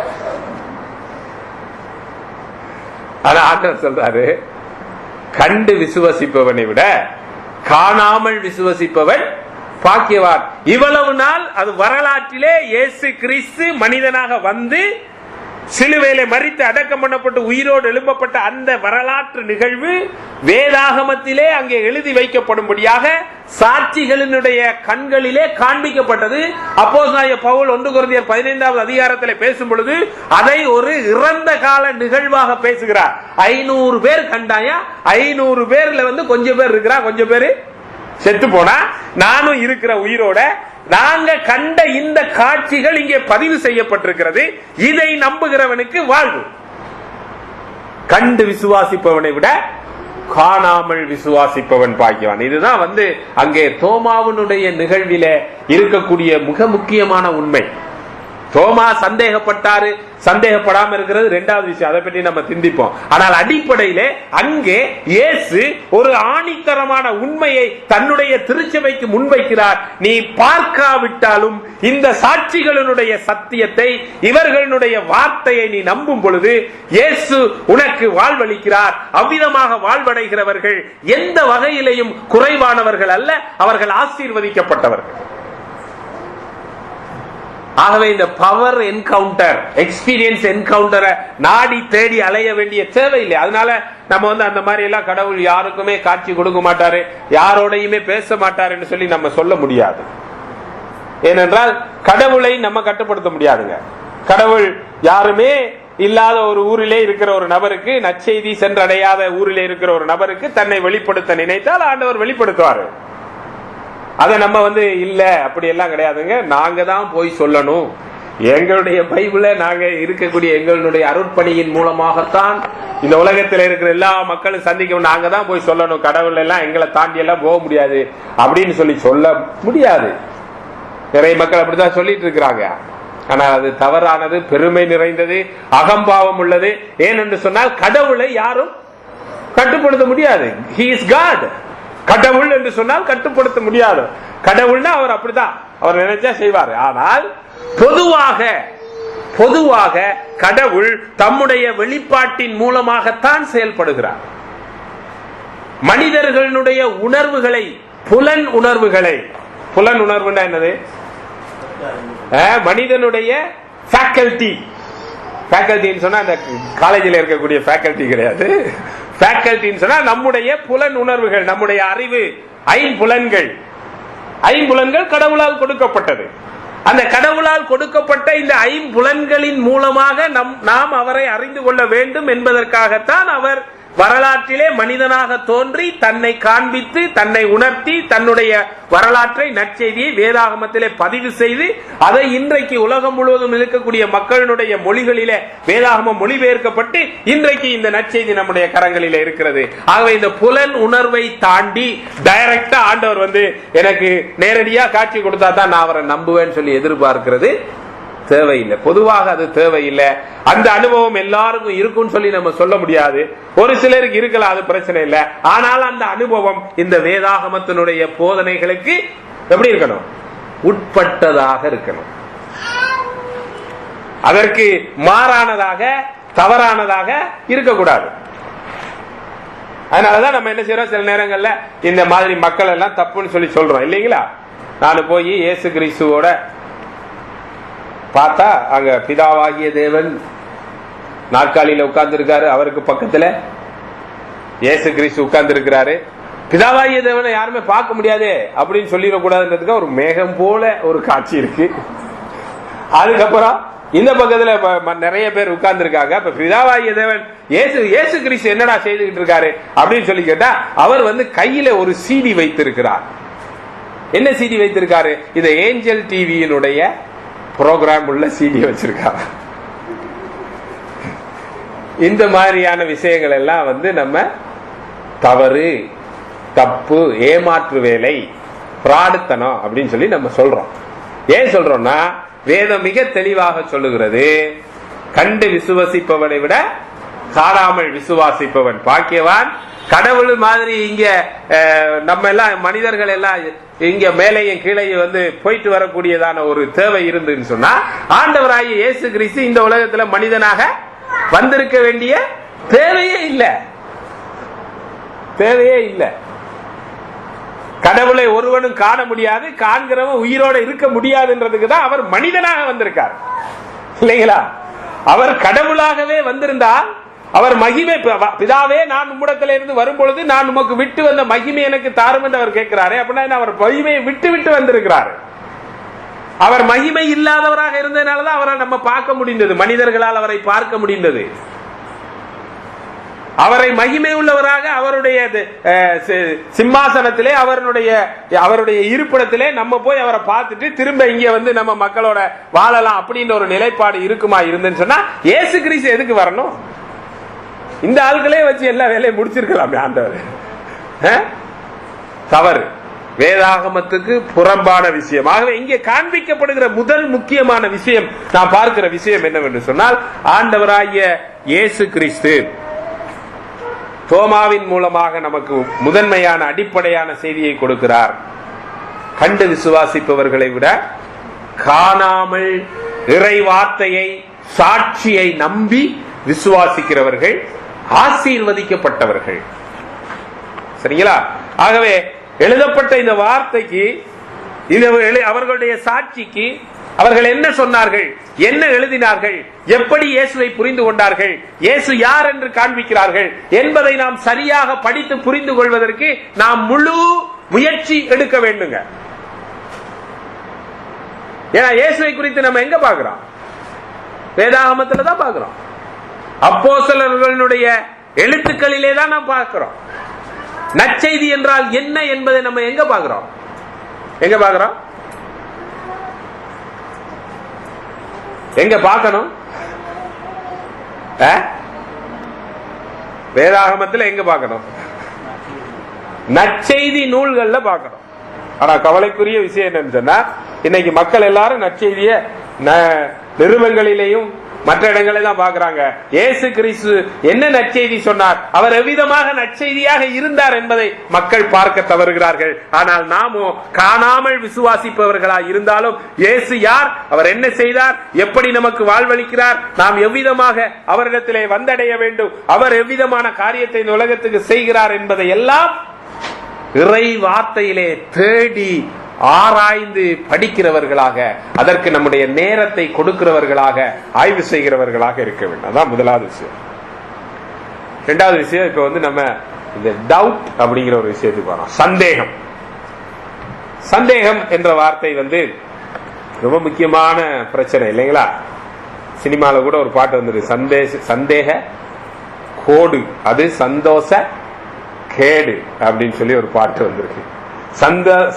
ஆனா ஆண்டவர் சொல்றாரு, கண்டு விசுவசிப்பவனை விட காணாமல் விசுவசிப்பவன் பாக்கியவான். இவ்வளவு நாள் அது வரலாற்றிலே இயேசு கிறிஸ்து மனிதனாக வந்து சிலுவையிலே மரித்து அடக்கம் பண்ணப்பட்டு உயிரோடு எழுப்பப்பட்ட அந்த வரலாற்று நிகழ்வு வேதாகமத்திலே அங்கே எழுதி வைக்கப்படும்படியாக சாட்சிகளினுடைய கண்களிலே காண்பிக்கப்பட்டது. அப்போஸ்தலனாகிய பவுல் 1 கொரிந்தியர் 15வது அதிகாரத்திலே பேசும் பொழுது அதை ஒரு இறந்த கால நிகழ்வாக பேசுகிறார். 500 பேர் கண்டாயா, 500 பேர்ல கொஞ்சம் பேர் இருக்கிறா, கொஞ்சம் பேர் செத்து போனா, நானும் இருக்கிற உயிரோட, நாங்க கண்ட இந்த காட்சிகள் இங்கே பதிவு செய்யப்பட்டிருக்கிறது. இதை நம்புகிறவனுக்கு வாழ்வு. கண்டு விசுவாசிப்பவனை விட காணாமல் விசுவாசிப்பவன் பாக்கியவான். இதுதான் அங்கே தோமாவினுடைய நிகழ்வில இருக்கக்கூடிய மிக முக்கியமான உண்மை. தோமா சந்தேகப்பட்டாரு, சந்தேகப்படாம இருக்கிறது இரண்டாவது விஷயம், அதை பற்றி நம்ம சிந்திப்போம். ஆனால் அடிப்படையிலே அங்கே இயேசு ஒரு ஆணித்தரமான உண்மையை தன்னுடைய திருச்சபைக்கு முன்வைக்கிறார். நீ பார்க்காவிட்டாலும் இந்த சாட்சிகளினுடைய சத்தியத்தை, இவர்களுடைய வார்த்தையை நீ நம்பும் பொழுது இயேசு உனக்கு வாழ்வளிக்கிறார். அவ்விதமாக வாழ்வடைகிறவர்கள் எந்த வகையிலையும் குறைவானவர்கள் அல்ல, அவர்கள் ஆசீர்வதிக்கப்பட்டவர்கள். ஆகவே இந்த பவர் என்கவுண்டர், எக்ஸ்பீரியன்ஸ் என்கவுண்டரை நாடி தேடி அலைய வேண்டிய தேவையில்லை. அதனால நம்ம அந்த மாதிரி எல்லாம் கடவுள் யாருக்குமே காட்சி கொடுக்க மாட்டாரு, யாரோடையுமே பேச மாட்டாரு என்று சொல்லி நம்ம சொல்ல முடியாது. ஏனென்றால் கடவுளை நம்ம கட்டுப்படுத்த முடியாதுங்க. கடவுள் யாருமே இல்லாத ஒரு ஊரிலே இருக்கிற ஒரு நபருக்கு, நற்செய்தி சென்றடையாத ஊரிலே இருக்கிற ஒரு நபருக்கு தன்னை வெளிப்படுத்த நினைத்தால் ஆண்டவர் வெளிப்படுத்துவாரு. அதை நம்ம இல்ல அப்படி எல்லாம் கிடையாதுங்க. நாங்க தான் போய் சொல்லணும். எங்களுடைய பைபிளை நாங்க இருக்கக்கூடிய எங்களுடைய அருட்பணியின் மூலமாகத்தான் இந்த உலகத்தில் இருக்கிற எல்லா மக்களும் சந்திக்க, நாங்க தான் போய் சொல்லணும். கடவுள் எல்லாம் எங்களை தாண்டி எல்லாம் போக முடியாது அப்படின்னு சொல்ல முடியாது. நிறைய மக்கள் அப்படிதான் சொல்லிட்டு இருக்கிறாங்க. ஆனால் அது தவறானது, பெருமை நிறைந்தது, அகம்பாவம் உள்ளது. ஏனென்று சொன்னால் கடவுளை யாரும் கட்டுப்படுத்த முடியாது. He is God. கடவுள் என்று சொன்னால் கட்டுப்படுத்த முடியாது. கடவுள்னா அவர் அப்படிதான். அவர் நினைச்சா செய்வார். ஆனால் பொதுவாக கடவுள் தம்முடைய வெளிப்பாட்டின் மூலமாகத்தான் செயல்படுகிறார். மனிதர்களுடைய உணர்வுகளை, புலன் உணர்வுன்னா என்னது? மனிதனுடைய ஃபேக்கல்டின்னு சொன்னா அந்த காலேஜில் இருக்கக்கூடிய ஃபேக்கல்டி கிடையாது. ஃபேக்கல்டின்னு சொன்னா நம்முடைய புலன் உணர்வுகள், நம்முடைய அறிவு, ஐம்புலன்கள் கடவுளால் கொடுக்கப்பட்டது. அந்த கடவுளால் கொடுக்கப்பட்ட இந்த ஐம்புலன்களின் மூலமாக நாம் அவரை அறிந்து கொள்ள வேண்டும் என்பதற்காகத்தான் அவர் வரலாற்றிலே மனிதனாக தோன்றி தன்னை காண்பித்து, தன்னை உணர்த்தி, தன்னுடைய வரலாற்றை, நற்செய்தியை வேதாகமத்திலே பதிவு செய்து அதை இன்றைக்கு உலகம் முழுவதும் இருக்கக்கூடிய மக்களுடைய மொழிகளிலே வேதாகமம் மொழிபெயர்க்கப்பட்டு இன்றைக்கு இந்த நற்செய்தி நம்முடைய கரங்களிலே இருக்கிறது. ஆகவே இந்த புலன் உணர்வை தாண்டி டைரக்டா ஆண்டவர் எனக்கு நேரடியா காட்சி கொடுத்தா தான் நான் அவரை நம்புவேன்னு சொல்லி எதிர்பார்க்கிறது தேவையில்லை. பொதுவாக அது தேவையில்லை. அந்த அனுபவம் எல்லாருக்கும் இருக்கும்னு சொல்லி நம்ம சொல்ல முடியாது. ஒரு சிலருக்கு இருக்கலாம், அது பிரச்சனை இல்லை. ஆனால் அந்த அனுபவம் இந்த வேதாகமத்தினுடைய போதனைகளுக்கு எப்படி இருக்கணும்? உட்பட்டதாக இருக்கணும். அதற்கு மாறானதாக, தவறானதாக இருக்கக்கூடாது. அதனாலதான் நம்ம என்ன செய்யறோம், சில நேரங்கள்ல இந்த மாதிரி மக்கள் எல்லாம் தப்புன்னு சொல்லி சொல்றோம் இல்லைங்களா? நான் போய் இயேசு கிறிஸ்துவோட பார்த்தா அங்க பிதாவாகிய தேவன் நாற்காலியில உட்கார்ந்து இருக்காரு, அவருக்கு பக்கத்துல இயேசு கிறிஸ்து உட்கார்ந்து இருக்கிறாரு. பிதாவாகிய தேவனை யாருமே பார்க்க முடியாது அப்படின்னு சொல்லிடக்கூடாதுன்றதுக்கு ஒரு மேகம் போல ஒரு காட்சி இருக்கு. அதுக்கப்புறம் இந்த பக்கத்துல நிறைய பேர் உட்கார்ந்து இருக்காங்க. இப்ப பிதாவாகிய தேவன் இயேசு கிறிஸ்து என்னடா செய்துகிட்டு இருக்காரு அப்படின்னு சொல்லி கேட்டா, அவர் கையில ஒரு CD வைத்திருக்கிறார். என்ன CD வைத்திருக்காரு? இது ஏஞ்சல் டிவியினுடைய புரோகிராம் உள்ள CD வச்சிருக்காங்க. இந்த மாதிரியான விஷயங்கள் எல்லாம் நம்ம தவறு, தப்பு, ஏமாற்று வேலை, பிராடுத்தனம் அப்படின்னு சொல்லி நம்ம சொல்றோம். ஏன் சொல்றோம்னா, வேதம் மிக தெளிவாக சொல்லுகிறது, கண்டு விசுவாசிப்பவனை விட காணாமல் விசுவாசிப்பவன் பாக்கியவான். கடவுள் மாதிரி இங்க நம்ம எல்லாம் மனிதர்கள் எல்லாம் இங்க மேலையும் கீழே போயிட்டு வரக்கூடியதான ஒரு தேவை இருந்துன்னு சொன்னா, ஆண்டவராகிய இயேசு கிறிஸ்து இந்த உலகத்துல மனிதனாக வந்திருக்க வேண்டிய தேவையே இல்லை. கடவுளை ஒருவனும் காண முடியாது, காண்கிறவன் உயிரோட இருக்க முடியாதுன்றதுக்கு தான் அவர் மனிதனாக வந்திருக்கார் இல்லைங்களா? அவர் கடவுளாகவே வந்திருந்தால், அவர் மகிமை, பிதாவே நான் உம்மிடத்தில இருந்து வரும்பொழுது நான் உமக்கு விட்டு வந்த மகிமை எனக்கு தாரும் என்று அவர் கேட்கிறாரு. அப்படின்னா அவர் மகிமையை விட்டு வந்திருக்கிறார். அவர் மகிமை இல்லாதவராக இருந்ததுனாலதான் அவரை நம்ம பார்க்க முடிந்தது, மனிதர்களால் அவரை பார்க்க முடிந்தது. அவரை மகிமை உள்ளவராக அவருடைய சிம்மாசனத்திலே, அவருடைய இருப்பிடத்திலே நம்ம போய் அவரை பார்த்துட்டு திரும்ப இங்க நம்ம மக்களோட வாழலாம் அப்படின்ற ஒரு நிலைப்பாடு இருக்குமா இருந்துன்னு சொன்னா, இயேசு கிறிஸ்து எதுக்கு வரணும்? இந்த ஆட்களே வச்சு எல்லா வேலையும் முடிச்சிருக்கலாமே ஆண்டவர். தவறு, வேதாகமத்துக்கு புறம்பான விஷயம். ஆகவே இங்கே காண்பிக்கப்படுகிற முதல் முக்கியமான விஷயம், நான் பார்க்கிற விஷயம் என்னவென்று சொன்னால், ஆண்டவராகிய இயேசு கிறிஸ்து தோமாவின் மூலமாக நமக்கு முதன்மையான அடிப்படையான செய்தியை கொடுக்கிறார். கண்டு விசுவாசிப்பவர்களை விட காணாமல் இறை வார்த்தையை, சாட்சியை நம்பி விசுவாசிக்கிறவர்கள் ஆசீர்வதிக்கப்பட்டவர்கள். சரிங்களா? ஆகவே எழுதப்பட்ட இந்த வார்த்தைக்கு, அவர்களுடைய சாட்சிக்கு அவர்கள் என்ன சொன்னார்கள், என்ன எழுதினார்கள், எப்படி இயேசுவை புரிந்து கொண்டார்கள், இயேசு யார் என்று காண்பிக்கிறார்கள் என்பதை நாம் சரியாக படித்து புரிந்து கொள்வதற்கு நாம் முழு முயற்சி எடுக்க வேண்டுங்க. ஏன்னா இயேசுவை குறித்து நம்ம எங்க பார்க்கிறோம்? வேதாகமத்துல தான் பார்க்கிறோம். அப்போஸ்தலர்களுடைய எழுத்துக்களிலே தான் நாம் பார்க்கிறோம். நற்செய்தி என்றால் என்ன என்பதை நம்ம எங்க பார்க்கிறோம்? எங்க பார்க்கணும்? வேதாகமத்தில் எங்க பார்க்கணும்? நற்செய்தி நூல்கள்ல பார்க்கணும். ஆனா கவலைக்குரிய விஷயம் என்னன்னு சொன்னா, இன்னைக்கு மக்கள் எல்லாரும் நற்செய்திய நிருபங்களிலேயும் மற்ற இடங்களை தான் பார்க்கிறாங்க. இயேசு கிறிஸ்து என்ன நற்செய்தி சொன்னார், அவர் எவ்விதமாக நற்செய்தியாக இருந்தார் என்பதை மக்கள் பார்க்க தவறுகிறார்கள். ஆனால் நாமோ காணாமல் விசுவாசிப்பவர்களாய் இருந்தாலும் இயேசு யார், அவர் என்ன செய்தார், எப்படி நமக்கு வாழ்வளிக்கிறார், நாம் எவ்விதமாக அவரிடத்திலே வந்தடைய வேண்டும், அவர் எவ்விதமான காரியத்தை இந்த உலகத்துக்கு செய்கிறார் என்பதை எல்லாம் இறை வார்த்தையிலே தேடி ஆராய்ந்து படிக்கிறவர்களாக, அதற்கு நம்முடைய நேரத்தை கொடுக்கிறவர்களாக, ஆய்வு செய்கிறவர்களாக இருக்க வேண்டும். அதான் முதலாவது விஷயம். இரண்டாவது விஷயம், இப்ப நம்ம இந்த டவுட் அப்படிங்கிற ஒரு விஷயத்துக்கு வரோம். சந்தேகம். சந்தேகம் என்ற வார்த்தை ரொம்ப முக்கியமான பிரச்சனை இல்லைங்களா? சினிமால கூட ஒரு பாட்டு வந்துருக்கு, சந்தேக கோடு அது சந்தோஷ கேடு அப்படின்னு சொல்லி ஒரு பாட்டு வந்திருக்கு.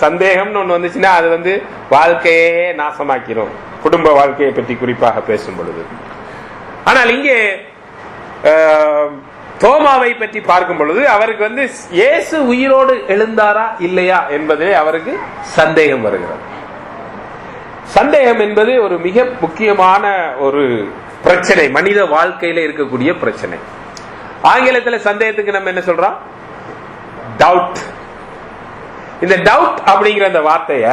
சந்தேகம்னு ஒண்ணு வந்துச்சுன்னா அது வாழ்க்கையே நாசமாக்கிறோம், குடும்ப வாழ்க்கையை பற்றி குறிப்பாக பேசும் பொழுது. ஆனால் இங்கே தோமாவை பற்றி பார்க்கும் பொழுது அவருக்கு இயேசு உயிரோடு எழுந்தாரா இல்லையா என்பதிலே அவருக்கு சந்தேகம் வருகிறது. சந்தேகம் என்பது ஒரு மிக முக்கியமான ஒரு பிரச்சனை, மனித வாழ்க்கையில இருக்கக்கூடிய பிரச்சனை. ஆங்கிலத்தில் சந்தேகத்துக்கு நம்ம என்ன சொல்றோம், டவுட். இந்த டவுட் அப்படிங்கிற அந்த வார்த்தைய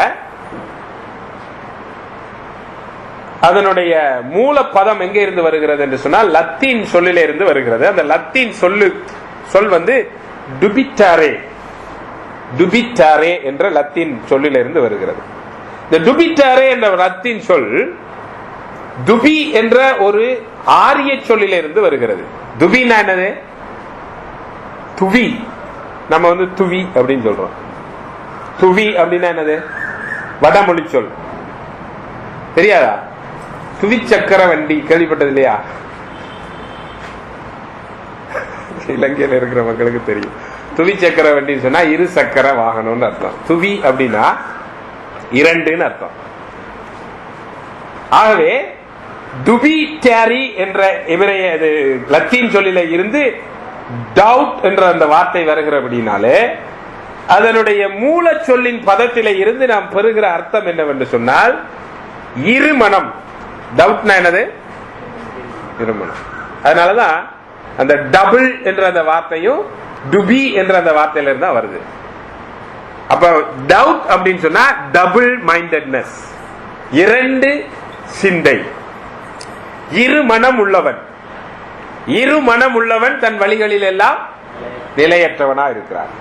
அதனுடைய மூல பதம் எங்க இருந்து வருகிறது என்று சொன்னால் லத்தீன் சொல்லில இருந்து வருகிறது. அந்த லத்தீன் சொல் டுபிட்டாரே, டுபிட்டாரே என்ற லத்தீன் சொல்லில இருந்து வருகிறது. இந்த டுபிட்டாரே என்ற லத்தீன் சொல் துபி என்ற ஒரு ஆரிய சொல்லில இருந்து வருகிறது. துபின்னா என்னது, துவி. நம்ம துவி அப்படின்னு சொல்றோம். துவி அப்படின்னா என்னது, வடமொழி சொல். தெரியாதா? துவி சக்கர வண்டி கேள்விப்பட்டது இல்லையா? இலங்கையில் இருக்கிற மக்களுக்கு தெரியும். துவி சக்கர வண்டின்னு சொன்னா இரு சக்கர வாகனம்னு அர்த்தம். துவி அப்படின்னா இரண்டுன்னு அர்த்தம். ஆகவே டுபிட்டாரி என்ற எபிரேய லத்தீன் சொல்லில இருந்து டவுட் என்ற அந்த வார்த்தை வருகிறபடினாலே அதனுடைய மூல சொல்லின் பதத்திலே இருந்து நாம் பெறுகிற அர்த்தம் என்னவென்று சொன்னால் இருமனம். டவுட்னா என்னது, இருமனம். அதனாலதான் அந்த டபுள் என்ற அந்த வார்த்தையும் டுபி என்ற அந்த வார்த்தையில இருந்தா வருது. அப்ப டவுட் அப்படின்னு சொன்னா டபுள் மைண்டட்னஸ், இரண்டு சிந்தை. இருமனம் உள்ளவன், இருமனம் உள்ளவன் தன் வழிகளில் எல்லாம் நிலையற்றவனா இருக்கிறார்.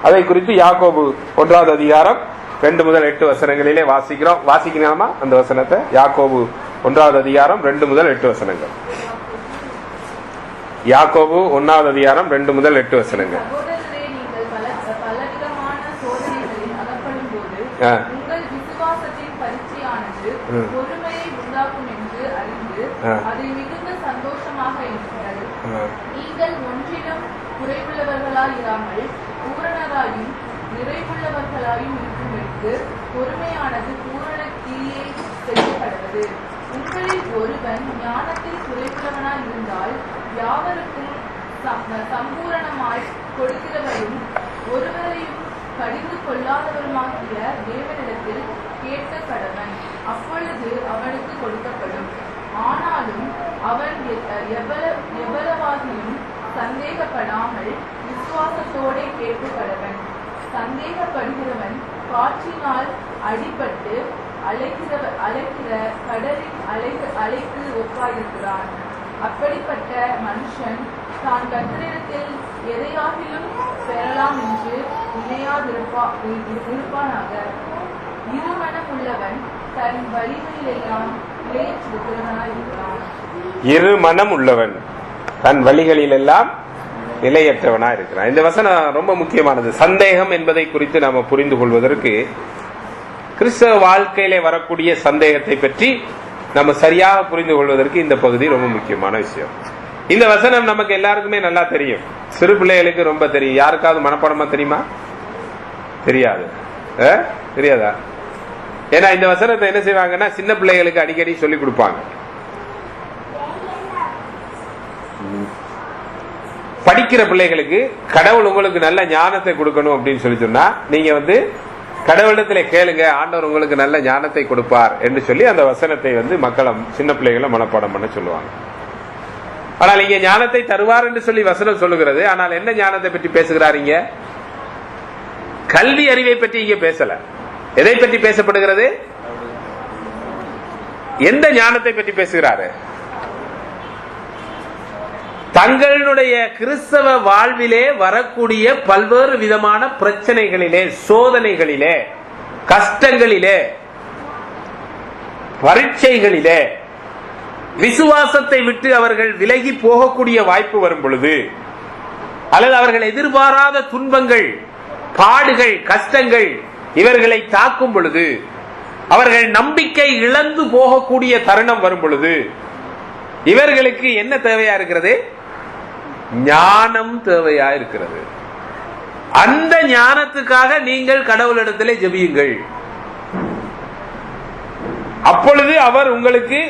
அதை குறித்து யாக்கோபு 1வது அதிகாரம் 2 முதல் 8 வசனங்களிலே வாசிக்கிறோம். வாசிக்கலாமா அந்த வசனத்தை? யாக்கோபு 1வது அதிகாரம் 2 முதல் 8 வசனங்கள். யாக்கோபு 1வது அதிகாரம் 2 முதல் 8 வசனங்கள். நீங்கள் ஒன்றிலும் குறைவுள்ளவர்களாயிராமல் பூரணராயும் நிறைவுள்ளவர்களாயும் இருக்கும்படிக்கு பொறுமையானது பூரண கிரியை செய்யப்படுவது. உங்களில் ஒருவன் ஞானத்தில் குறைவுள்ளவனாய் இருந்தால் யாவருக்கும் சம்பூரணமாய் கொடுக்கிறவரும் ஒருவரையும் கடிந்து கொள்ளாதவருமாகிய தேவனிடத்தில் கேட்க கடவன், அப்பொழுது அவனுக்கு கொடுக்கப்படும். ஆனாலும் அவன் எவ்வளவாகியும் சந்தேகப்படாமல் விசுவாசத்தோட கேட்கப்படவன். சந்தேகப்படுகிறவன் காற்றினால் அடிபட்டு அலைக்கிற கடலின் அலைக்கு ஒப்பாயிருக்கிறான். அப்படிப்பட்ட மனுஷன் தான் கர்த்தரிடத்தில் எதையாகிலும் பெறலாம் என்று நினையாதிருப்பானாக. இருமனம் உள்ளவன் தன் வழிகளிலெல்லாம் நிலையற்றவனாயிருக்கிறான். இருமனம் உள்ளவன் தன் வழிகளில் எல்லாம் நிலையற்றவனா இருக்கிறான். இந்த வசனம் ரொம்ப முக்கியமானது. சந்தேகம் என்பதை குறித்து நாம புரிந்து கொள்வதற்கு, கிறிஸ்தவ வாழ்க்கையிலே வரக்கூடிய சந்தேகத்தை பற்றி நம்ம சரியாக புரிந்து கொள்வதற்கு இந்த பகுதி ரொம்ப முக்கியமான விஷயம். இந்த வசனம் நமக்கு எல்லாருக்குமே நல்லா தெரியும். சிறு பிள்ளைகளுக்கு ரொம்ப தெரியும். யாருக்காவது மனப்பாடமா தெரியுமா? தெரியாது. தெரியாதா? ஏன்னா இந்த வசனத்தை என்ன செய்வாங்கன்னா சின்ன பிள்ளைகளுக்கு அடிக்கடி சொல்லி கொடுப்பாங்க. படிக்கிற பிள்ளைகளுக்கு கடவுள் உங்களுக்கு நல்ல ஞானத்தை கொடுக்கணும் அப்படின்னு சொல்லி சொன்னா நீங்க கடவுளிடத்திலே கேளுங்க, ஆண்டவர் உங்களுக்கு நல்ல ஞானத்தை கொடுப்பார் என்று சொல்லி அந்த வசனத்தை மக்களும் சின்ன பிள்ளைகளை மனப்பாடம் பண்ண சொல்லுவாங்க. ஆனால் இங்க ஞானத்தை தருவார் என்று சொல்லி வசனம் சொல்லுகிறது. ஆனால் என்ன ஞானத்தை பற்றி பேசுகிறார்? கல்வி அறிவை பற்றி இங்க பேசல. எதை பற்றி பேசப்படுகிறது? எந்த ஞானத்தை பற்றி பேசுகிறாரு? தங்களுடைய கிறிஸ்தவ வாழ்விலே வரக்கூடிய பல்வேறு விதமான பிரச்சனைகளிலே, சோதனைகளிலே, கஷ்டங்களிலே, பரீட்சைகளிலே விசுவாசத்தை விட்டு அவர்கள் விலகி போகக்கூடிய வாய்ப்பு வரும் பொழுது, அல்லது அவர்கள் எதிர்பாராத துன்பங்கள், பாடுகள், கஷ்டங்கள் இவர்களை தாக்கும் பொழுது, அவர்கள் நம்பிக்கை இழந்து போகக்கூடிய தருணம் வரும் பொழுது இவர்களுக்கு என்ன தேவையா இருக்கிறது? ஞானம் தேவையா இருக்கிறது. அந்த ஞானத்துக்காக நீங்கள் கடவுளிடத்திலே ஜெபியுங்கள். அப்பொழுது அவர் உங்களுக்கு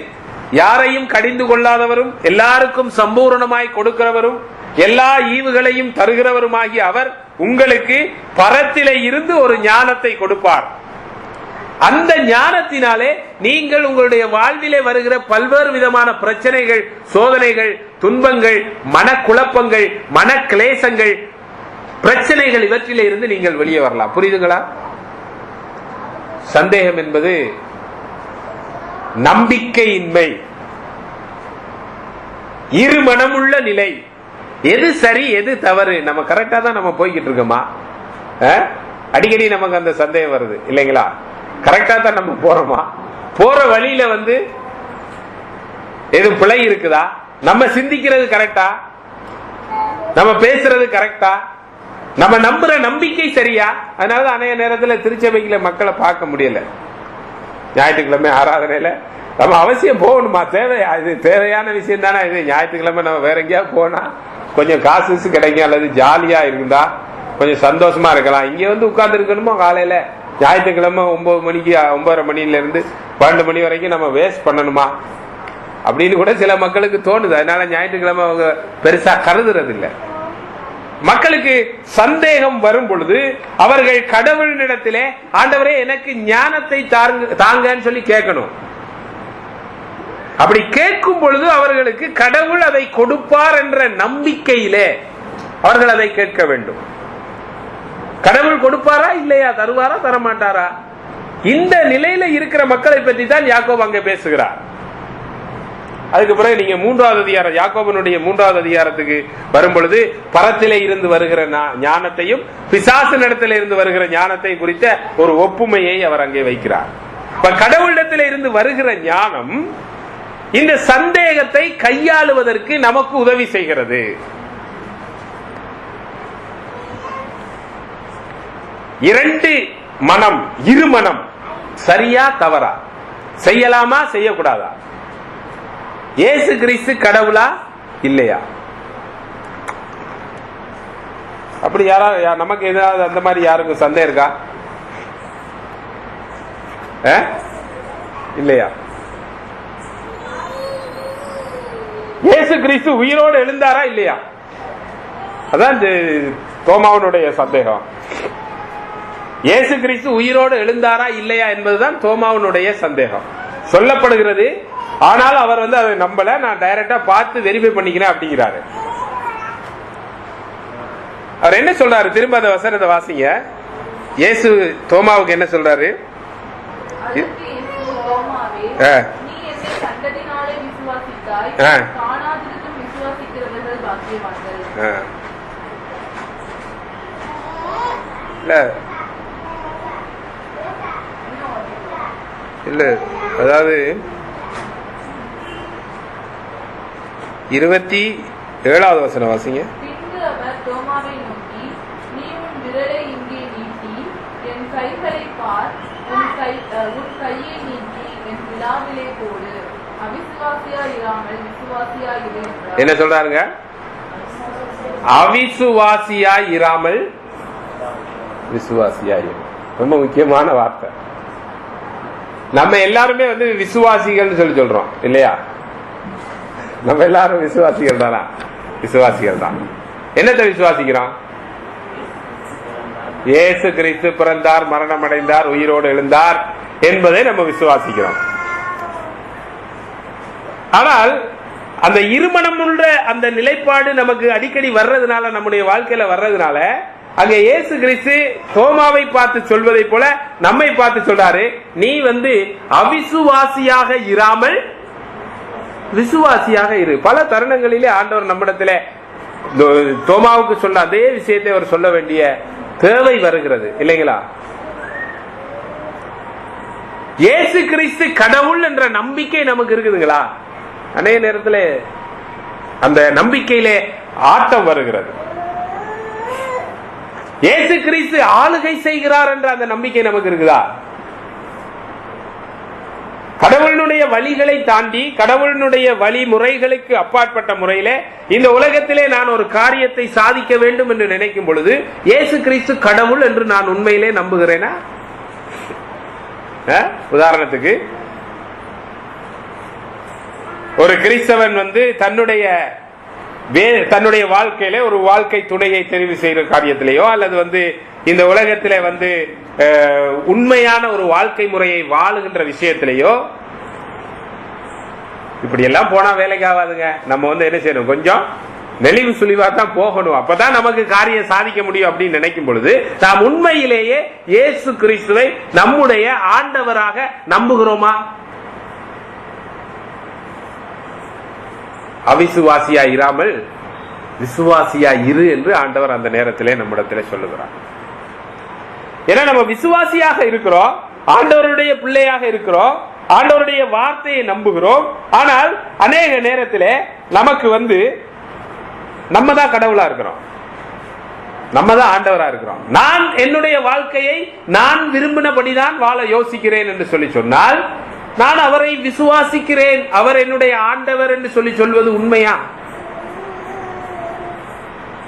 யாரையும் கடிந்து கொள்ளாதவரும், எல்லாருக்கும் சம்பூரணமாய் கொடுக்கிறவரும், எல்லா ஈவுகளையும் தருகிறவருமாகிய அவர் உங்களுக்கு பரத்திலே இருந்து ஒரு ஞானத்தை கொடுப்பார். அந்த ஞானத்தினாலே நீங்கள் உங்களுடைய வாழ்விலே வருகிற பல்வேறு விதமான பிரச்சனைகள், சோதனைகள், துன்பங்கள், மனக்குழப்பங்கள், மனக்லேசங்கள், பிரச்சனைகள் இவற்றிலே இருந்து நீங்கள் வெளியே வரலாம். புரியுதுங்களா? சந்தேகம் என்பது நம்பிக்கையின்மை, இருமனமுள்ள நிலை. எது சரி எது தவறு, நம்ம கரெக்டா தான் நம்ம போய்கிட்டு இருக்கோமா? அடிக்கடி நமக்கு அந்த சந்தேகம் வருது இல்லைங்களா? கரெக்டா தான் நம்ம போறோமா? போற வழியில எதுவும் பிழை இருக்குதா? நம்ம சிந்திக்கிறது கரெக்டா? நம்ம பேசுறது கரெக்டா? நம்ம நம்புற நம்பிக்கை சரியா? அதனால அநேக நேரத்தில் திருச்சபைக்குள்ள மக்களை பார்க்க முடியல. ஞாயிற்றுக்கிழமை ஆராதனையில நம்ம அவசியம் போகணுமா? தேவையா? இது தேவையான விஷயம் தானே. இது ஞாயிற்றுக்கிழமை நம்ம வேற எங்கேயாவது போனா கொஞ்சம் காசு கிடைக்கும், அல்லது ஜாலியா இருந்தா கொஞ்சம் சந்தோஷமா இருக்கலாம். இங்க உட்கார்ந்து இருக்கணுமோ? காலையில ஞாயிற்றுக்கிழமை 9 மணிக்கு 9:30 மணில இருந்து 12 மணி வரைக்கும் நம்ம வேஸ்ட் பண்ணணுமா அப்படின்னு கூட சில மக்களுக்கு தோணுது. அதனால ஞாயிற்றுக்கிழமை அவங்க பெருசா கருதுறது இல்லை. மக்களுக்கு சந்தேகம் வரும் பொழுது அவர்கள் கடவுளிடத்திலே, ஆண்டவரே எனக்கு ஞானத்தை தாங்கன்னு சொல்லி கேட்கணும். அப்படி கேட்கும் பொழுது அவர்களுக்கு கடவுள் அதை கொடுப்பார் என்ற நம்பிக்கையிலே அவர்கள் அதை கேட்க வேண்டும். கடவுள் கொடுப்பாரா இல்லையா, தருவாரா தரமாட்டாரா, இந்த நிலையில இருக்கிற மக்களை பற்றி தான் யாக்கோபு அங்கே பேசுகிறார். அதுக்கு பிறகு நீங்க 3வது அதிகாரம், யாக்கோபனுடைய 3வது அதிகாரத்துக்கு வரும் பொழுது பரத்திலே இருந்து வருகிற ஞானத்தையும் பிசாசு இடத்திலே இருந்து வருகிற ஞானத்தையும் குறித்த ஒரு ஒப்புமையை அவர் அங்கே வைக்கிறார். கடவுளிடத்திலே இருந்து வருகிற ஞானம் இந்த சந்தேகத்தை கையாளுவதற்கு நமக்கு உதவி செய்கிறது. இரண்டு மனம், இருமனம், சரியா தவறா, செய்யலாமா செய்யக்கூடாதா, இயேசு கிறிஸ்து கடவுளா இல்லையா, அப்படி யாராவது நமக்கு ஏதாவது அந்த மாதிரி யாருக்கும் சந்தேகம் இருக்கா? இல்லையா? இயேசு கிறிஸ்து உயிரோடு எழுந்தாரா இல்லையா? அதான் தோமாவனுடைய சந்தேகம். இயேசு கிறிஸ்து உயிரோடு எழுந்தாரா இல்லையா என்பதுதான் தோமாவனுடைய சந்தேகம். சொல்லப்படுகிறது. ஆனால் அவர் அதை நம்பல, நான் டைரக்டா பார்த்து வெரிஃபை பண்ணிக்கிறேன் அப்படிங்கிறாரு. அவர் என்ன சொல்றாரு? திரும்ப அந்த வசனத்தை வாசிங்க. இயேசு தோமாவுக்கு என்ன சொல்றாரு? இல்ல, அதாவது 27வது வசனம் வாசிங்க. பின்பு அவர் தோமாவை நோக்கி, நீ உன் விரலை இங்கே நீட்டி என் கைகளை பார், உன் கையை நீட்டி என் விலாவிலே போடு, அவிசுவாசியா இராமல் விசுவாசியா இரு என்றார். என்ன சொல்றாருங்க? அவிசுவாசியா இராமல் விசுவாசியா இரு. ரொம்ப முக்கியமான வார்த்தை. நம்ம எல்லாருமே விசுவாசிகள் சொல்லி சொல்றோம் இல்லையா? நம்ம எல்லாரும் விசுவாசிகள் தானா? விசுவாசிகள் தான். என்னத்தை விசுவாசிக்கிறோம்? இயேசு கிறிஸ்து பிறந்தார், மரணம் அடைந்தார், உயிரோடு எழுந்தார் என்பதை நம்ம விசுவாசிக்கிறோம். ஆனால் அந்த இருமனம் உள்ள அந்த நிலைப்பாடு நமக்கு அடிக்கடி வர்றதுனால, நம்முடைய வாழ்க்கையில வர்றதுனால, அங்க இயேசு கிறிஸ்து தோமாவை பார்த்து சொல்வதை போல நம்மை பார்த்து சொல்றாரு, நீ அவிசுவாசியாக இராமல் விசுவாசியாக இரு. பல தருணங்களிலே ஆண்டவர் நம்மிடத்திலே தோமாவுக்கு சொன்ன அதே விஷயத்தை அவர் சொல்ல வேண்டிய தேவை வருகிறது, இல்லைங்களா? இயேசு கிறிஸ்து கடவுள் என்ற நம்பிக்கை நமக்கு இருக்குதுங்களா? அநேக நேரத்தில் அந்த நம்பிக்கையிலே ஆட்டம் வருகிறது. இயேசு கிறிஸ்து ஆளுகை செய்கிறார் என்ற அந்த நம்பிக்கை நமக்கு இருக்குதா? கடவுளினுடைய வழிகளை தாண்டி, கடவுளினுடைய வழிமுறைகளுக்கு அப்பாற்பட்ட முறையிலே இந்த உலகத்திலே நான் ஒரு காரியத்தை சாதிக்க வேண்டும் என்று நினைக்கும் பொழுது இயேசு கிறிஸ்து கடவுள் என்று நான் உண்மையிலே நம்புகிறேனா? உதாரணத்துக்கு, ஒரு கிறிஸ்தவன் தன்னுடைய வாழ்க்கையில ஒரு வாழ்க்கை துணையை தெரிவு செய்கிற காரியத்திலேயோ அல்லது இந்த உலகத்திலே உண்மையான ஒரு வாழ்க்கை முறையை வாழுகின்ற விஷயத்திலேயோ இப்படி எல்லாம் போனா வேலைக்கு ஆகாதுங்க. நம்ம என்ன செய்யணும், கொஞ்சம் நெளிவு சுழிவா தான் போகணும். அப்பதான் நமக்கு காரியம் சாதிக்க முடியும் அப்படின்னு நினைக்கும் பொழுது நாம் உண்மையிலேயே இயேசு கிறிஸ்துவை நம்முடைய ஆண்டவராக நம்புகிறோமா? அவிசுவாசியா இராமல் விசுவாசியா இரு என்று ஆண்டவர் அந்த நேரத்திலே நம்மிடத்திலே சொல்லுகிறார். ஏன்னா நம்ம விசுவாசியாக இருக்கிறோம், ஆண்டவருடைய பிள்ளையாக இருக்கிறோம், ஆண்டவருடைய வார்த்தையை நம்புகிறோம். ஆனால் அநேக நேரத்திலே நமக்கு நம்ம தான் கடவுளா இருக்கிறோம், நம்ம தான் ஆண்டவரா இருக்கிறோம். நான் என்னுடைய வாழ்க்கையை நான் விரும்பினபடிதான் வாழ யோசிக்கிறேன் என்று சொல்லி சொன்னால், நான் அவரை விசுவாசிக்கிறேன், அவர் என்னுடைய ஆண்டவர் என்று சொல்வது உண்மையா?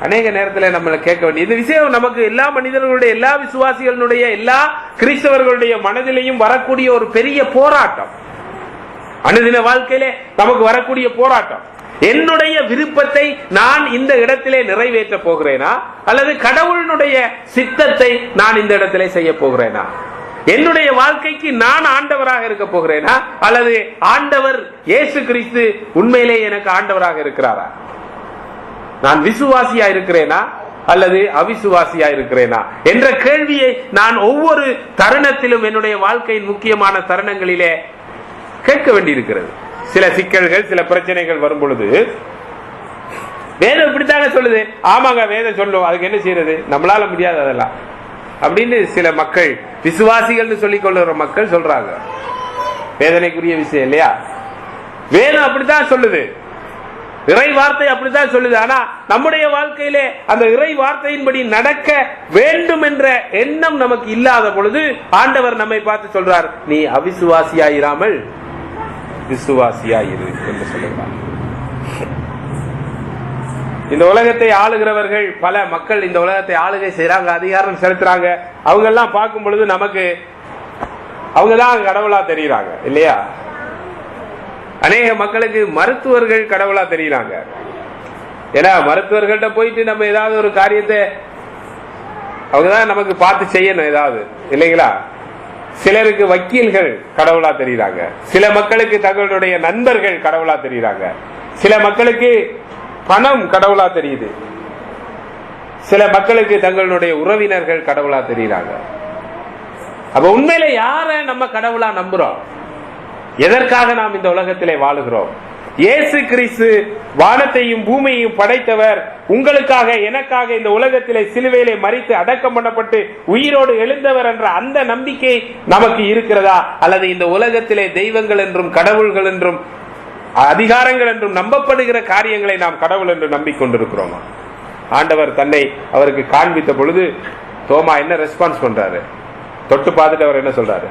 அநேக நேரத்தில் நம்மளை கேட்க வேண்டிய இந்த விஷயம் நமக்கு எல்லா மனிதர்களுடைய, எல்லா விசுவாசிகளுடைய, எல்லா கிறிஸ்தவர்களுடைய மனதிலையும் வரக்கூடிய ஒரு பெரிய போராட்டம். அனுதின வாழ்க்கையிலே நமக்கு வரக்கூடிய போராட்டம். என்னுடைய விருப்பத்தை நான் இந்த இடத்திலே நிறைவேற்ற போகிறேனா, அல்லது கடவுளினுடைய சித்தத்தை நான் இந்த இடத்திலே செய்ய போகிறேனா? என்னுடைய வாழ்க்கைக்கு நான் ஆண்டவராக இருக்க போகிறேனா, அல்லது ஆண்டவர் இயேசு கிறிஸ்து உண்மையிலே எனக்கு ஆண்டவராக இருக்கிறாரா? நான் விசுவாசியா இருக்கிறேனா அல்லது அவிசுவாசியா இருக்கிறேனா என்ற கேள்வியை நான் ஒவ்வொரு தருணத்திலும் என்னுடைய வாழ்க்கையின் முக்கியமான தருணங்களிலே கேட்க வேண்டியிருக்கிறது. சில சிக்கல்கள், சில பிரச்சனைகள் வரும் பொழுது வேதம் இப்படித்தாங்க சொல்லுது. ஆமாங்க, வேதம் சொல்லும், அதுக்கு என்ன செய்யறது, நம்மளால முடியாது அதெல்லாம் அப்படின்னு சில மக்கள், விசுவாசிகள் சொல்லிக் கொள்ளுற மக்கள் சொல்றாங்க. வேதனைக்குரிய விஷயம் இல்லையா? வேதம் அப்படித்தான் சொல்லுது, இறை வார்த்தை அப்படித்தான் சொல்லுது. ஆனா நம்முடைய வாழ்க்கையிலே அந்த இறை வார்த்தையின்படி நடக்க வேண்டும் என்ற எண்ணம் நமக்கு இல்லாத பொழுது ஆண்டவர் நம்மை பார்த்து சொல்றார், நீ அவிசுவாசியாயிராமல் விசுவாசியாயிரு என்று சொல்லுகிறார். இந்த உலகத்தை ஆளுகிறவர்கள், பல மக்கள் இந்த உலகத்தை ஆளுகை செய்யறாங்க, அதிகாரம் செலுத்துறாங்க. அவங்க எல்லாம் பார்க்கும் பொழுது நமக்கு அவங்கதான் கடவுளா தெரியுறாங்க, இல்லையா? அநேக மக்களுக்கு மருத்துவர்கள் கடவுளா தெரியுறாங்க. ஏன்னா மருத்துவர்கள்ட்ட போயிட்டு நம்ம ஏதாவது ஒரு காரியத்தை அவங்கதான் நமக்கு பார்த்து செய்யணும் ஏதாவது, இல்லைங்களா? சிலருக்கு வக்கீல்கள் கடவுளா தெரியுறாங்க, சில மக்களுக்கு தங்களுடைய நண்பர்கள் கடவுளா தெரியுறாங்க, சில மக்களுக்கு பணம் கடவுளா தெரியுது, சில மக்களுக்கு தங்களுடைய உறவினர்கள் கடவுளா தெரியுறாங்க. அப்ப உண்மையில யார நம்ம கடவுளா நம்புறோம்? எதற்காக நாம் இந்த உலகத்திலே வாழுகிறோம்? இயேசு கிறிஸ்து வானத்தையும் பூமியையும் படைத்தவர், உங்களுக்காக எனக்காக இந்த உலகத்திலே சிலுவையிலே மரித்து அடக்கம் பண்ணப்பட்டு உயிரோடு எழுந்தவர் என்ற அந்த நம்பிக்கை நமக்கு இருக்கிறதா? அல்லது இந்த உலகத்திலே தெய்வங்கள் என்றும் கடவுள்கள் என்றும் அதிகாரங்கள் என்றும் நம்பப்படுகிற காரியங்களை நாம் கடவுள் என்று நம்பிக்கொண்டிருக்கிறோம்? ஆண்டவர் தன்னை அவருக்கு காண்பித்த பொழுது தோமா என்ன ரெஸ்பான்ஸ் பண்றாரு? தொட்டு பார்த்துட்டு அவர் என்ன சொல்றாரு?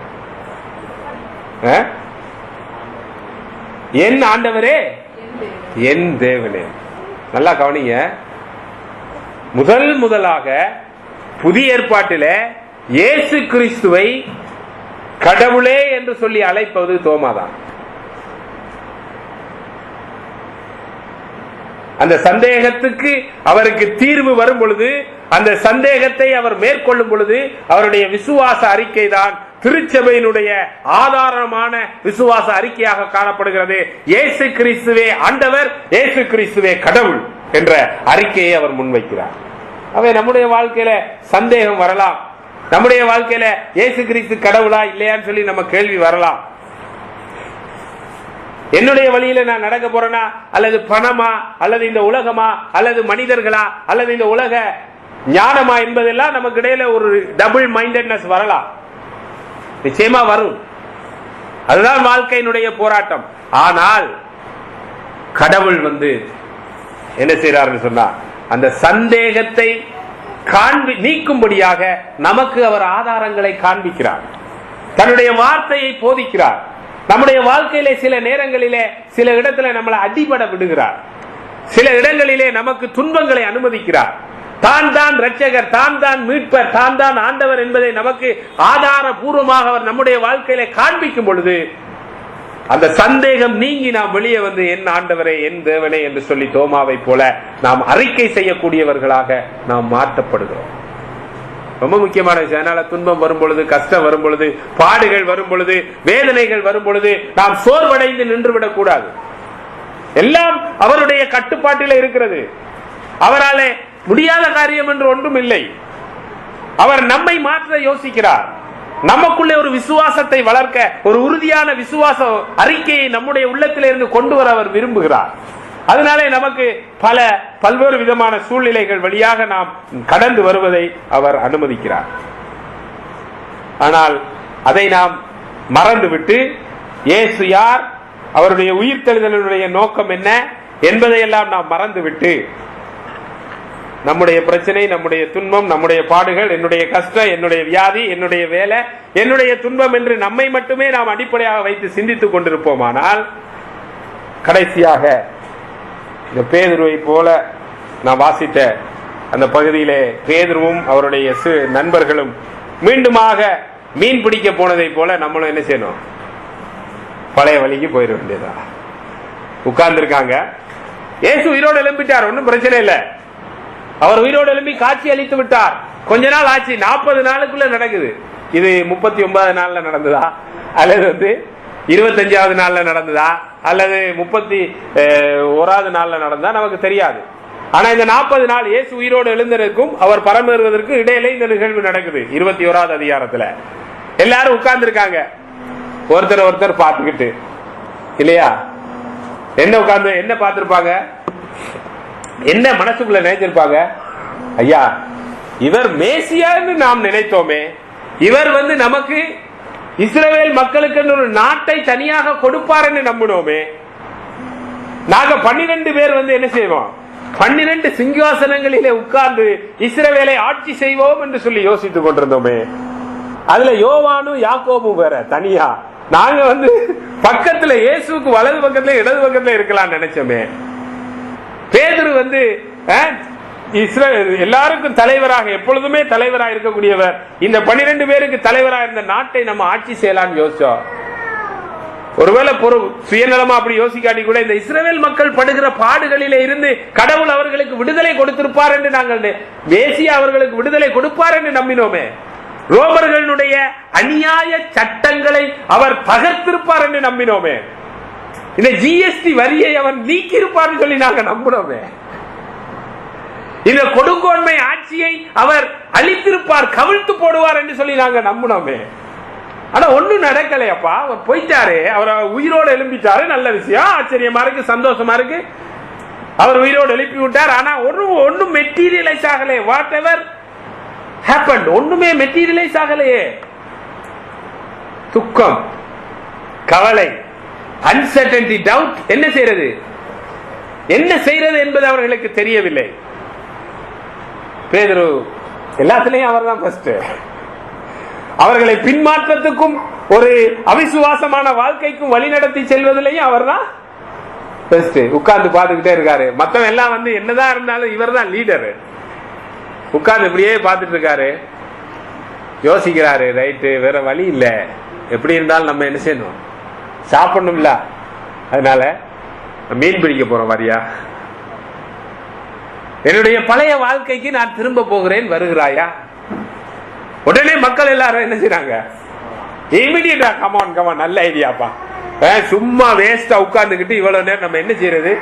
என் ஆண்டவரே, என் தேவனே. நல்லா கவனிங்க, முதலாக புதிய ஏற்பாட்டில இயேசு கிறிஸ்துவை கடவுளே என்று சொல்லி அழைப்பது தோமாதான். அந்த சந்தேகத்துக்கு அவருக்கு தீர்வு வரும் பொழுது அந்த சந்தேகத்தை அவர் மேற்கொள்ளும் பொழுது அவருடைய விசுவாச அறிக்கை தான் திருச்சபையினுடைய ஆதாரமான விசுவாச அறிக்கையாக காணப்படுகிறது. இயேசு கிறிஸ்துவே ஆண்டவர், இயேசு கிறிஸ்துவே கடவுள் என்ற அறிக்கையை அவர் முன்வைக்கிறார். அவை நம்முடைய வாழ்க்கையில சந்தேகம் வரலாம், நம்முடைய வாழ்க்கையில இயேசு கிறிஸ்து கடவுளா இல்லையான்னு சொல்லி நம்ம கேள்வி வரலாம். என்னுடைய வழியில நான் நடக்க போறேனா, அல்லது பணமா, அல்லது இந்த உலகமா, அல்லது மனிதர்களா, அல்லது இந்த உலக ஞானமா என்பதெல்லாம் நமக்கு இடையில ஒரு டபுள் மைண்டட்னஸ் வரலாம். நிச்சயமா வரும். அதுதான் வாழ்க்கையினுடைய போராட்டம். ஆனால் கடவுள் என்ன செய்யறாருன்னு சொன்னா, அந்த சந்தேகத்தை நீக்கும்படியாக நமக்கு அவர் ஆதாரங்களை காண்பிக்கிறார், தன்னுடைய வார்த்தையை போதிக்கிறார். நம்முடைய வாழ்க்கையிலே சில நேரங்களிலே சில இடத்துல நம்மளை அடிபட விடுகிறார், சில இடங்களிலே நமக்கு துன்பங்களை அனுமதிக்கிறார். தான் தான் இரட்சகர், தான் தான் மீட்பர், தான் தான் ஆண்டவர் என்பதை நமக்கு ஆதாரபூர்வமாக அவர் நம்முடைய வாழ்க்கையிலே காண்பிக்கும் பொழுது அந்த சந்தேகம் நீங்கி நாம் வெளியே என் ஆண்டவரே, என் தேவனே என்று சொல்லி தோமாவை போல நாம் அறிக்கை செய்யக்கூடியவர்களாக நாம் மாற்றப்படுகிறோம். ரொம்ப முக்கியமான விஷயம். அதனால துன்பம் வரும் பொழுது, கஷ்டம் வரும் பொழுது, பாடுகள் வரும் பொழுது, வேதனைகள் வரும் பொழுது நாம் சோர்வடைந்து நின்றுவிடக் கூடாது. எல்லாம் அவருடைய கட்டுப்பாட்டில் இருக்கிறது. அவராலே முடியாத காரியம் என்று ஒன்றும் இல்லை. அவர் நம்மை மாற்ற யோசிக்கிறார். நமக்குள்ளே ஒரு விசுவாசத்தை வளர்க்க, ஒரு உறுதியான விசுவாச அறிக்கையை நம்முடைய உள்ளத்திலிருந்து கொண்டு வர அவர் விரும்புகிறார். அதனாலே நமக்கு பல்வேறு விதமான சூழ்நிலைகள் வழியாக நாம் கடந்து வருவதை அவர் அனுமதிக்கிறார். ஆனால் அதை நாம் மறந்துவிட்டு இயேசு யார், அவருடைய உயிர்த்தெழுதலுடைய நோக்கம் என்ன என்பதையெல்லாம் நாம் மறந்துவிட்டு நம்முடைய பிரச்சனை, நம்முடைய துன்பம், நம்முடைய பாடுகள், என்னுடைய கஷ்டம், என்னுடைய வியாதி, என்னுடைய வேலை, என்னுடைய துன்பம் என்று நம்மை மட்டுமே நாம் அடிப்படையாக வைத்து சிந்தித்துக் கொண்டிருப்போமானால் கடைசியாக இந்த பேதுருவை போல நான் வாசித்த அந்த பகுதியிலே பேதுருவும் அவருடைய நண்பர்களும் மீண்டுமாக மீன் பிடிக்க போனதை போல நம்மளும் என்ன செய்யணும், பழைய வழிக்கு போயிட வேண்டியதா. உட்கார்ந்து இருக்காங்க, இயேசு உயிரோடு எழும்பிட்டார், ஒன்னும் பிரச்சனை இல்லை. அவர் உயிரோடு எழும்பி காட்சி அளித்து விட்டார். கொஞ்ச நாள் ஆச்சு, 40 நாளுக்குள்ள நடக்குது. இது 39 நாள்ல நடந்ததா, அல்லது 25வது நாள்ல நடந்ததா, அல்லது 31வது நாள்ல நடந்ததா நமக்கு தெரியாது. ஆனா இந்த 40 நாள் இயேசு உயிரோடு எழுந்ததற்கும் அவர் பரமேறுவதற்கு இடையில இந்த நிகழ்வு நடக்குது. 21வது அதிகாரத்துல எல்லாரும் உட்கார்ந்து இருக்காங்க, ஒருத்தர் பார்த்துக்கிட்டு இல்லையா. என்ன உட்கார்ந்து என்ன பார்த்திருப்பாங்க, என்ன மனசுக்குள்ள நினைச்சிருப்பாங்க, ஐயா இவர் மேசியான்னு நாம் நினைத்தோமே, இவர் நமக்கு இஸ்ரவேல் மக்களுக்கு ஒரு நாட்டை தனியாக கொடுப்பார் என்று நம்பினோமே, நாங்க 12 பேர் என்ன செய்வோம், 12 சிங்காசனங்களிலே உட்கார்ந்து இஸ்ரவேலை ஆட்சி செய்வோம் என்று சொல்லி யோசித்துக் கொண்டிருந்தோமே. அதுல யோவானும் யாக்கோபும் வேற தனியா, நாங்க பக்கத்துல இயேசுக்கு வலது பக்கத்துல இடது பக்கத்துல இருக்கலாம் நினைச்சோமே. பேதுரு எல்லாருக்கும் தலைவராக, எப்பொழுதுமே தலைவராக இருக்கக்கூடியவர், இந்த 12 பேருக்கு தலைவராக இருந்த நாட்டை நம்ம ஆட்சி செய்யலாம்னு யோசிச்சோம். ஒருவேளை சுயநலமா அப்படி யோசிக்காட்டி கூட இந்த இஸ்ரவேல் மக்கள் படுகிற பாடுகளிலே இருந்து கடவுள் அவர்களுக்கு விடுதலை கொடுத்திருப்பார் என்று நாங்கள், மேசியா அவர்களுக்கு விடுதலை கொடுப்பார் என்று நம்பினோமே. ரோமர்களுடைய அநியாய சட்டங்களை அவர் தகர்த்திருப்பார் என்று நம்பினோமே. இந்த ஜிஎஸ்டி வரியை அவர் நீக்கி இருப்பார் சொல்லி நாங்க நம்பினோமே. இந்த கொடுங்கோன்மை ஆட்சியை அவர் அழித்திருப்பார், கவிழ்த்து போடுவார் என்று சொல்லி நாங்க நம்பினோமே. ஆனா ஒண்ணும் நடக்கலையப்பா, அவர் போயிட்டாரு, அவர் உயிரோடு எழும்பிட்டாரு, நல்ல விஷயம், ஆச்சரியமா இருக்கு, சந்தோஷமா இருக்கு, அவர் உயிரோடு எழுப்பி விட்டார். ஆனா ஒன்னும் மெட்டீரியலைஸ் ஆகலையே. வாட் எவர் ஹேப்பன்ட், ஒண்ணுமே மெட்டீரியலைஸ் ஆகலையே. துக்கம், கவலை, அன்சர்டனிட்டி, டவுட், என்ன செய்யறது என்பது அவர்களுக்கு தெரியவில்லை. பேதுரு எல்லாத்திலையும் அவர் தான் ஃபர்ஸ்ட். அவர்களை பின்மாற்றத்துக்கும் ஒரு அவிசுவாசமான வாழ்க்கைக்கும் வழிநடத்தி செல்வதிலையும் அவர் தான் ஃபர்ஸ்ட். உட்கார்ந்து பார்த்துக்கிட்டே இருக்காரு. மத்தவன் எல்லாம் என்னதான் இருந்தாலும் இவர் தான் லீடர். உட்கார்ந்து இப்படியே பார்த்துட்டு இருக்காரு, யோசிக்கிறாரு, ரைட்டு வேற வழி இல்லை, எப்படி இருந்தாலும் நம்ம என்ன செய்யணும், சாப்பிடணும்ல, அதனால மீன் பிடிக்க போறோம் வரியா. என்னுடைய பழைய வாழ்க்கைக்கு நான் திரும்ப போகிறேன், வருகிறாயா? உடனே மக்கள் எல்லாரும் என்ன செய்றாங்க? இமிடியேட்டா கமான் நல்ல ஐடியாப்பா, சும்மா வேஸ்டா உட்கார்ந்துகிட்டு இவ்வளவு நேரம் நம்ம என்ன செய்யறது,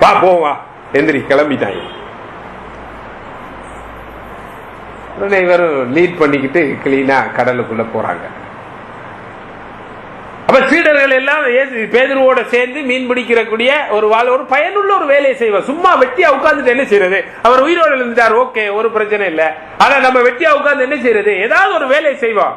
வா போவா எந்திரி கிளம்பிட்டாங்க. உடனே இவரும் லீட் பண்ணிக்கிட்டு கிளீனா கடலுக்குள்ள போறாங்க. அப்ப சீடர்கள் எல்லாம் பேதுருவோட சேர்ந்து மீன் பிடிக்கிறக்கூடிய ஒரு பயனுள்ள ஒரு வேலையை செய்வார். சும்மா வெட்டியா உட்கார்ந்துட்டு என்ன செய்யறது? அவர் உயிரோடு இருந்தார், ஓகே, ஒரு பிரச்சனை இல்ல. ஆனா நம்ம வெட்டியா உட்கார்ந்து என்ன செய்யறது? ஏதாவது ஒரு வேலையை செய்வோம்.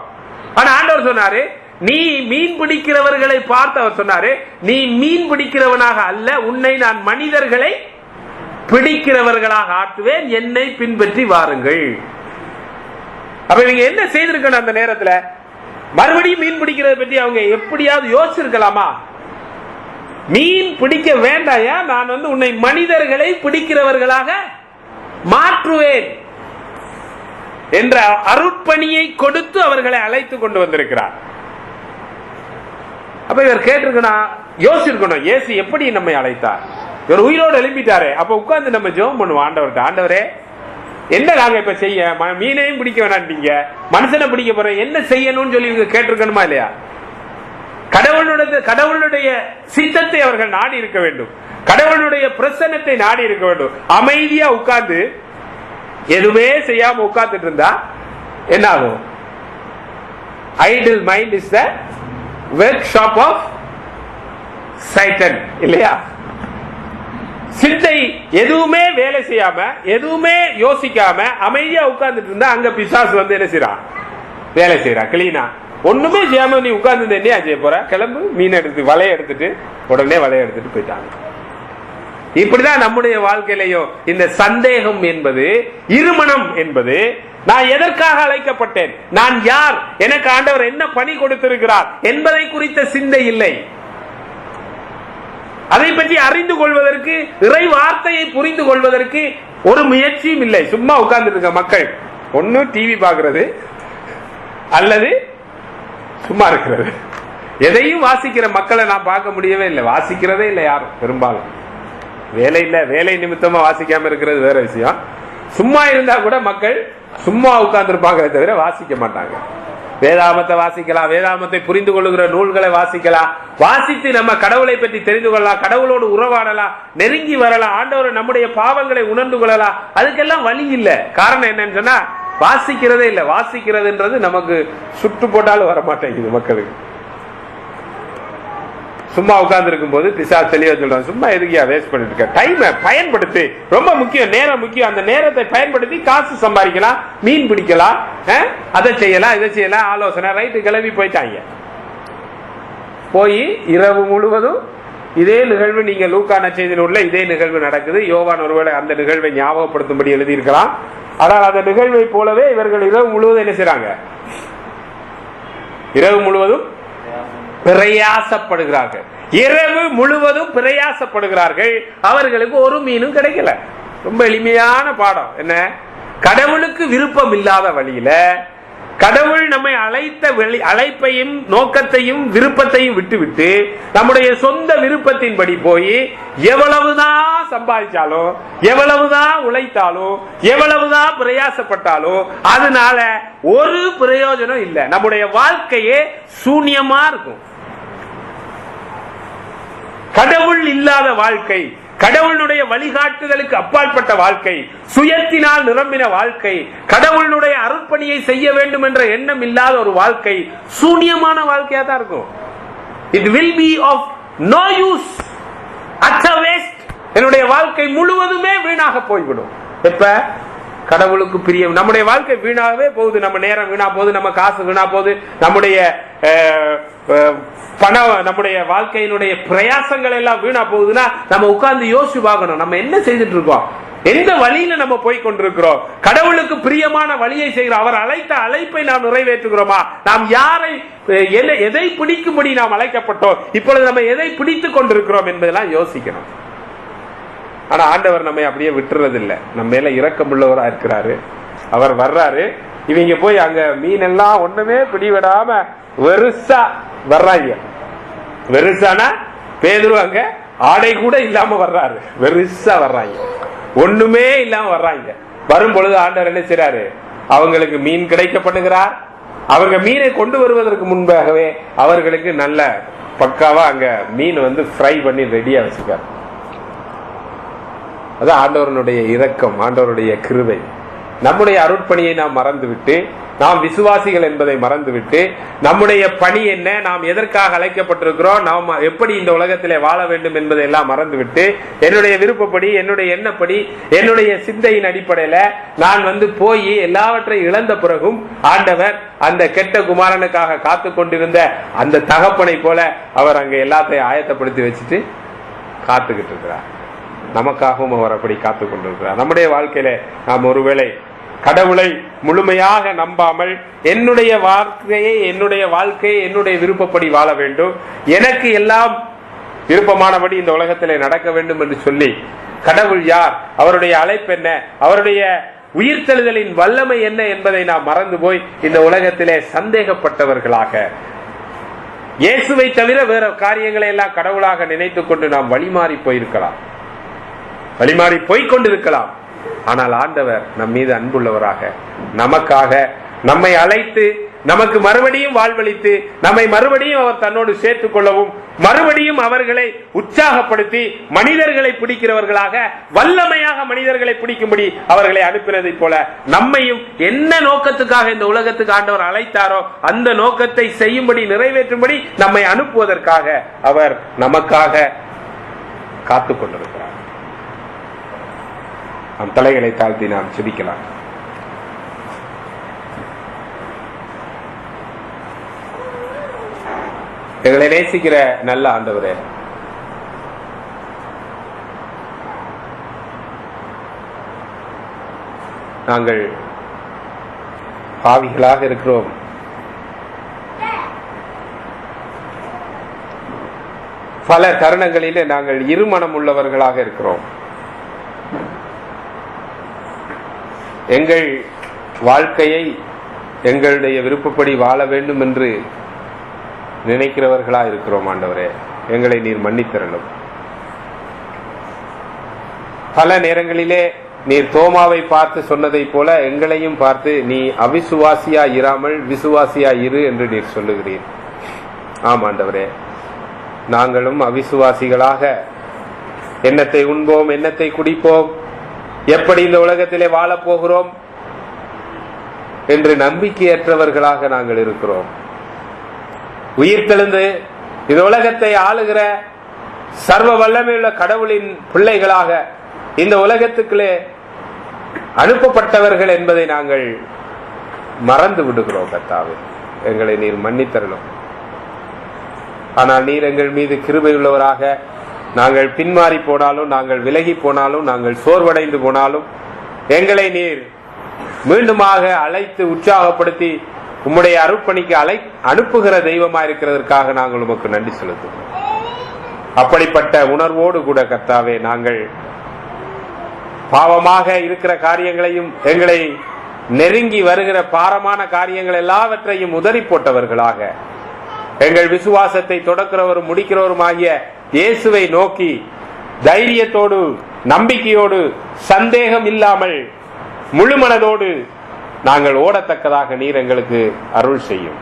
ஆனா ஆண்டவர் சொன்னாரு, நீ மீன் பிடிக்கிறவர்களை பார்த்து அவர் சொன்னாரு, நீ மீன் பிடிக்கிறவனாக அல்ல, உன்னை நான் மனிதர்களை பிடிக்கிறவர்களாக ஆக்குவேன், என்னை பின்பற்றி வாருங்கள். அப்ப இவங்க என்ன செய்திருக்கணும்? அந்த நேரத்தில் மறுபடியும் மீன் பிடிக்கிறத பற்றி அவங்க எப்படியாவது யோசிச்சிருக்கலாமா? மீன் பிடிக்க வேண்டாயா, நான் உன்னை மனிதர்களை பிடிக்கிறவர்களாக மாற்றுவேன் என்ற அருட்பணியை கொடுத்து அவர்களை அழைத்து கொண்டு வந்திருக்கிறார். அப்ப இவர் கேட்டிருக்கணும், யோசிச்சிருக்கணும், இயேசு எப்படி நம்மை அழைத்தார்? இவர் உயிரோடு எழுப்பிட்டாரு. அப்ப உட்கார்ந்து நம்ம ஜெபம் பண்ணுவோம் ஆண்டவர்கிட்ட, ஆண்டவரே என்ன நாங்க இப்ப செய்ய, மீனையும் பிடிக்க வேணாண்டீங்க, மனுஷனை பிடிக்க போறேன், என்ன செய்யணும்னு சொல்லி இவங்க கேட்டிருக்கணுமா இல்லையா? கடவுளுடைய சித்தத்தை அவர்கள் நாடி இருக்க வேண்டும், கடவுளுடைய பிரசன்னத்தை நாடி இருக்க வேண்டும். அமைதியா உட்கார்ந்து எதுவுமே செய்யாம உட்கார்ந்துட்டு இருந்தா என்ன ஆகும்? Idle mind is the workshop of Satan இல்லையா? சிந்தை எதுவுமே வேலை செய்யாம, எதுவுமே யோசிக்காம அமைதியா உட்கார்ந்துட்டு இருந்தா அங்க பிசாசு என்ன செய்யறான்? வேலை செய்யறான் கிளீனா. ஒண்ணுமே செய்யாம நீ உட்கார்ந்து என்ன செய்ய போற? கிளம்பு, மீன் எடுத்து வலையை எடுத்துட்டு உடனே வலையை எடுத்துட்டு போயிட்டாங்க. இப்படிதான் நம்முடைய வாழ்க்கையிலையும் இந்த சந்தேகம் என்பது, இருமனம் என்பது, நான் எதற்காக அழைக்கப்பட்டேன், நான் யார், எனக்கு ஆண்டவர் என்ன பணி கொடுத்திருக்கிறார் என்பதை குறித்த சிந்தை இல்லை. அதை பற்றி அறிந்து கொள்வதற்கு, இறை வார்த்தையை புரிந்து கொள்வதற்கு ஒரு முயற்சியும் இல்லை. சும்மா உட்கார்ந்து இருக்க மக்கள் ஒன்னு டிவி பார்க்கிறது அல்லது சும்மா இருக்கிறது. எதையும் வாசிக்கிற மக்களை நான் பார்க்க முடியவே இல்லை, வாசிக்கிறதே இல்லை யாரும். பெரும்பாலும் வேலை இல்லை, வேலை நிமித்தமா வாசிக்காம இருக்கிறது வேற விஷயம். சும்மா இருந்தா கூட மக்கள் சும்மா உட்கார்ந்து இருப்பாங்க தவிர வாசிக்க மாட்டாங்க. வேதாமத்தை வாசிக்கலாம், வேதாமத்தை புரிந்து கொள்ளுகிற நூல்களை வாசிக்கலாம், வாசித்து நம்ம கடவுளை பற்றி தெரிந்து கொள்ளலாம், கடவுளோடு உறவாடலாம், நெருங்கி வரலாம், ஆண்டவர் நம்முடைய பாவங்களை உணர்ந்து கொள்ளலாம். அதுக்கெல்லாம் வழி இல்லை. காரணம் என்னன்னு சொன்னா வாசிக்கிறதே இல்லை. வாசிக்கிறதுன்றது நமக்கு சுட்டு போட்டாலும் வர மாட்டேங்குது மக்களுக்கு. சும்மா உட்கார்ந்து இருக்கும் போது பிசாசு தெளிவா சொல்றாங்க, சும்மா எதுக்கியா வேஸ்ட் பண்ணிட்டு இருக்க, டைமை பயன்படுத்தி, ரொம்ப முக்கியம், நேரம் முக்கியம். அந்த நேரத்தை பயன்படுத்தி காசு சம்பாதிக்கலாம், மீன் பிடிக்கலாம், அதை செய்யலாம், இதை செய்யலாம், ஆலோசனை ரைட்டு கிளம்பி போயிட்டாங்க. போய் இரவு முழுவதும் இதே நிகழ்வு, நீங்க லூக்கா நற்செய்தியில் உள்ள இதே நிகழ்வு நடக்குது. யோவான் ஒருவேளை அந்த நிகழ்வை ஞாபகப்படுத்தும்படி எழுதியிருக்கலாம். ஆனால் அந்த நிகழ்வை போலவே இவர்கள் இரவு முழுவதும் என்ன செய்றாங்க? இரவு முழுவதும் பிரயாசப்படுகிறார்கள். இரவு முழுவதும் பிரயாசப்படுகிறார்கள். அவர்களுக்கு ஒரு மீனும் கிடைக்கல. ரொம்ப எளிமையான பாடம் என்ன? கடவுளுக்கு விருப்பம் இல்லாத வழியில, கடவுள் நம்மை அழைத்த அழைப்பையும் நோக்கத்தையும் விருப்பத்தையும் விட்டுவிட்டு நம்முடைய சொந்த விருப்பத்தின்படி போய் எவ்வளவுதான் சம்பாதிச்சாலும், எவ்வளவுதான் உழைத்தாலும், எவ்வளவுதான் பிரயாசப்பட்டாலும் அதனால ஒரு பிரயோஜனம் இல்லை. நம்முடைய வாழ்க்கையே சூன்யமா இருக்கும். கடவுள் இல்லாத வாழ்க்கை, கடவுளுடைய வழிகாட்டுதலுக்கு அப்பாற்பட்ட வாழ்க்கை, சுயத்தினால் நிரம்பின வாழ்க்கை, கடவுளுடைய அருட்பணியை செய்ய வேண்டும் என்ற எண்ணம் இல்லாத ஒரு வாழ்க்கை சூன்யமான வாழ்க்கையா தான் இருக்கும். It will be of no use, utter waste. என்னுடைய வாழ்க்கை முழுவதுமே வீணாக போய்விடும். எப்ப கடவுளுக்கு பிரியம், நம்முடைய வாழ்க்கை வீணாகவே போகுது. நம்ம நேரம் வீணா போகுது, நம்ம காசு வீணா போகுது, நம்முடைய பணம், நம்முடைய வாழ்க்கையினுடைய பிரயாசங்கள் எல்லாம் வீணா போகுதுன்னா நம்ம உட்கார்ந்து யோசிச்சு பார்க்கணும், நம்ம என்ன செய்துட்டு இருக்கோம், எந்த வழியில நம்ம போய் கொண்டிருக்கிறோம், கடவுளுக்கு பிரியமான வழியை செய்கிறோம், அவர் அழைத்த அழைப்பை நாம் நிறைவேற்றுகிறோமா, நாம் யாரை எதை பிடிக்கும்படி நாம் அழைக்கப்பட்டோம், இப்பொழுது நம்ம எதை பிடித்துக் கொண்டிருக்கிறோம் என்பதெல்லாம் யோசிக்கணும். ஆனா ஆண்டவர் நம்மை அப்படியே விட்டுறது இல்லை, நம்ம மேல இரக்கமுள்ளவரா இருக்கிறாரு. அவர் வர்றாரு, இவங்க போய் அங்க மீன் எல்லாம் ஒண்ணுமே பிடிவிடாம வெறுசா வர்றாங்க. வெறுசானா பேதுரு அங்க ஆடை கூட இல்லாம வர்றாரு, வெறுசா வர்றாங்க. ஒண்ணுமே இல்லாம வர்றாங்க. வரும் பொழுது ஆண்டவர் என்ன செய்றாரு? அவங்களுக்கு மீன் கிடைக்கப்படுகிறார். அவங்க மீனை கொண்டு வருவதற்கு முன்பாகவே அவர்களுக்கு நல்ல பக்காவா அங்க மீன் ஃப்ரை பண்ணி ரெடியா வச்சுக்காரு. அதான் ஆண்டவருடைய இரக்கம், ஆண்டவருடைய கிருபை. நம்முடைய அருட்பணியை நாம் மறந்துவிட்டு, நாம் விசுவாசிகள் என்பதை மறந்துவிட்டு, நம்முடைய பணி என்ன, நாம் எதற்காக அழைக்கப்பட்டிருக்கிறோம், நாம் எப்படி இந்த உலகத்திலே வாழ வேண்டும் என்பதை எல்லாம் மறந்துவிட்டு, என்னுடைய விருப்பப்படி, என்னுடைய எண்ணப்படி, என்னுடைய சிந்தையின் அடிப்படையில நான் போய் எல்லாவற்றையும் இழந்த பிறகும் ஆண்டவர் அந்த கெட்ட குமாரனுக்காக காத்து கொண்டிருந்த அந்த தகப்பனை போல அவர் அங்க எல்லாத்தையும் ஆயத்தப்படுத்தி வச்சுட்டு காத்துக்கிட்டு இருக்கிறார். நமக்காகவும் அவர் அப்படி காத்து கொண்டிருக்கிறார். நம்முடைய வாழ்க்கையில நாம் ஒருவேளை கடவுளை முழுமையாக நம்பாமல் என்னுடைய வாழ்க்கையை என்னுடைய விருப்பப்படி வாழ வேண்டும், எனக்கு எல்லாம் விருப்பமானபடி இந்த உலகத்திலே நடக்க வேண்டும் என்று சொல்லி, கடவுள் யார், அவருடைய அழைப்பு என்ன, அவருடைய உயிர்த்தெழுதலின் வல்லமை என்ன என்பதை நாம் மறந்து போய் இந்த உலகத்திலே சந்தேகப்பட்டவர்களாக, இயேசுவை தவிர வேற காரியங்களை எல்லாம் கடவுளாக நினைத்துக் கொண்டு நாம் வழிமாறி போய்கொண்டிருக்கலாம். ஆனால் ஆண்டவர் நம் மீது அன்புள்ளவராக, நமக்காக நம்மை அழைத்து, நமக்கு மறுபடியும் வாழ்வளித்து, நம்மை மறுபடியும் அவர் தன்னோடு சேர்த்துக் கொள்ளவும், மறுபடியும் அவர்களை உற்சாகப்படுத்தி மனிதர்களை பிடிக்கிறவர்களாக, வல்லமையாக மனிதர்களை பிடிக்கும்படி அவர்களை அனுப்பினதை போல நம்மையும் என்ன நோக்கத்துக்காக இந்த உலகத்துக்கு ஆண்டவர் அழைத்தாரோ அந்த நோக்கத்தை செய்யும்படி, நிறைவேற்றும்படி நம்மை அனுப்புவதற்காக அவர் நமக்காக காத்து கொண்டிருக்கிறார். நம் தலைகளை தாழ்த்தி நாம் செபிக்கலாம். எங்களை நேசிக்கிற நல்ல ஆண்டவரே, நாங்கள் பாவிகளாக இருக்கிறோம். பல தருணங்களிலே நாங்கள் இருமனம் உள்ளவர்களாக இருக்கிறோம். எங்கள் வாழ்க்கையை எங்களுடைய விருப்பப்படி வாழ வேண்டும் என்று நினைக்கிறவர்களா இருக்கிறோம். ஆண்டவரே, எங்களை நீர் மன்னித்தரலும். பல நேரங்களிலே நீர் தோமாவை பார்த்து சொன்னதை போல எங்களையும் பார்த்து நீ அவிசுவாசியா இராமல் விசுவாசியா இரு என்று நீர் சொல்லுகிறீர். ஆம் ஆண்டவரே, நாங்களும் அவிசுவாசிகளாக எண்ணத்தை உண்போம், எண்ணத்தை குடிப்போம், எப்படி இந்த உலகத்திலே வாழப் போகிறோம் என்று நம்பிக்கையற்றவர்களாக நாங்கள் இருக்கிறோம். உயிர்த்தெழுந்து இந்த உலகத்தை ஆளுகிற சர்வ வல்லமையுள்ள கடவுளின் பிள்ளைகளாக இந்த உலகத்துக்குள்ளே அனுப்பப்பட்டவர்கள் என்பதை நாங்கள் மறந்து விடுகிறோம். கர்த்தாவே, எங்களை நீர் மன்னித்தரலும். ஆனால் நீர் எங்கள் மீது கிருபை உள்ளவராக, நாங்கள் பின்மாறி போனாலும், நாங்கள் விலகி போனாலும், நாங்கள் சோர்வடைந்து போனாலும் எங்களை நீர் மீண்டுமாக அழைத்து உற்சாகப்படுத்தி உம்முடைய அருட்பணிக்கு அனுப்புகிற தெய்வமா இருக்கிறதற்காக நாங்கள் உமக்கு நன்றி செலுத்துவோம். அப்படிப்பட்ட உணர்வோடு கூட கர்த்தாவே, நாங்கள் பாவமாக இருக்கிற காரியங்களையும் எங்களை நெருங்கி வருகிற பாரமான காரியங்கள் எல்லாவற்றையும் உதறி போட்டவர்களாக, எங்கள் விசுவாசத்தை தொடக்கிறவரும் முடிக்கிறவரும் ஆகிய இயேசுவை நோக்கி தைரியத்தோடு, நம்பிக்கையோடு, சந்தேகம் இல்லாமல் முழு மனதோடு நாங்கள் ஓடத்தக்கதாக நீர் எங்களுக்கு அருள் செய்யும்.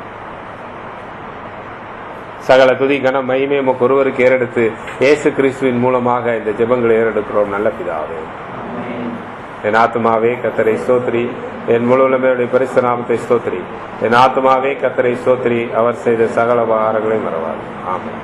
சகல துதி கன மகிமை உமக்கு ஒருவருக்கு ஏறெடுத்து இயேசு கிறிஸ்துவின் மூலமாக இந்த ஜெபங்களை ஏறெடுக்கிறோம் நல்ல பிதாவே. என் ஆத்துமாவே கர்த்தரை ஸ்தோத்திரி, என் முழுவதுமே பரிசுத்த நாமத்தை ஸ்தோத்திரி. என் ஆத்துமாவே கர்த்தரை ஸ்தோத்திரி, அவர் செய்த சகல உபகாரங்களை மறவாது. ஆமென்.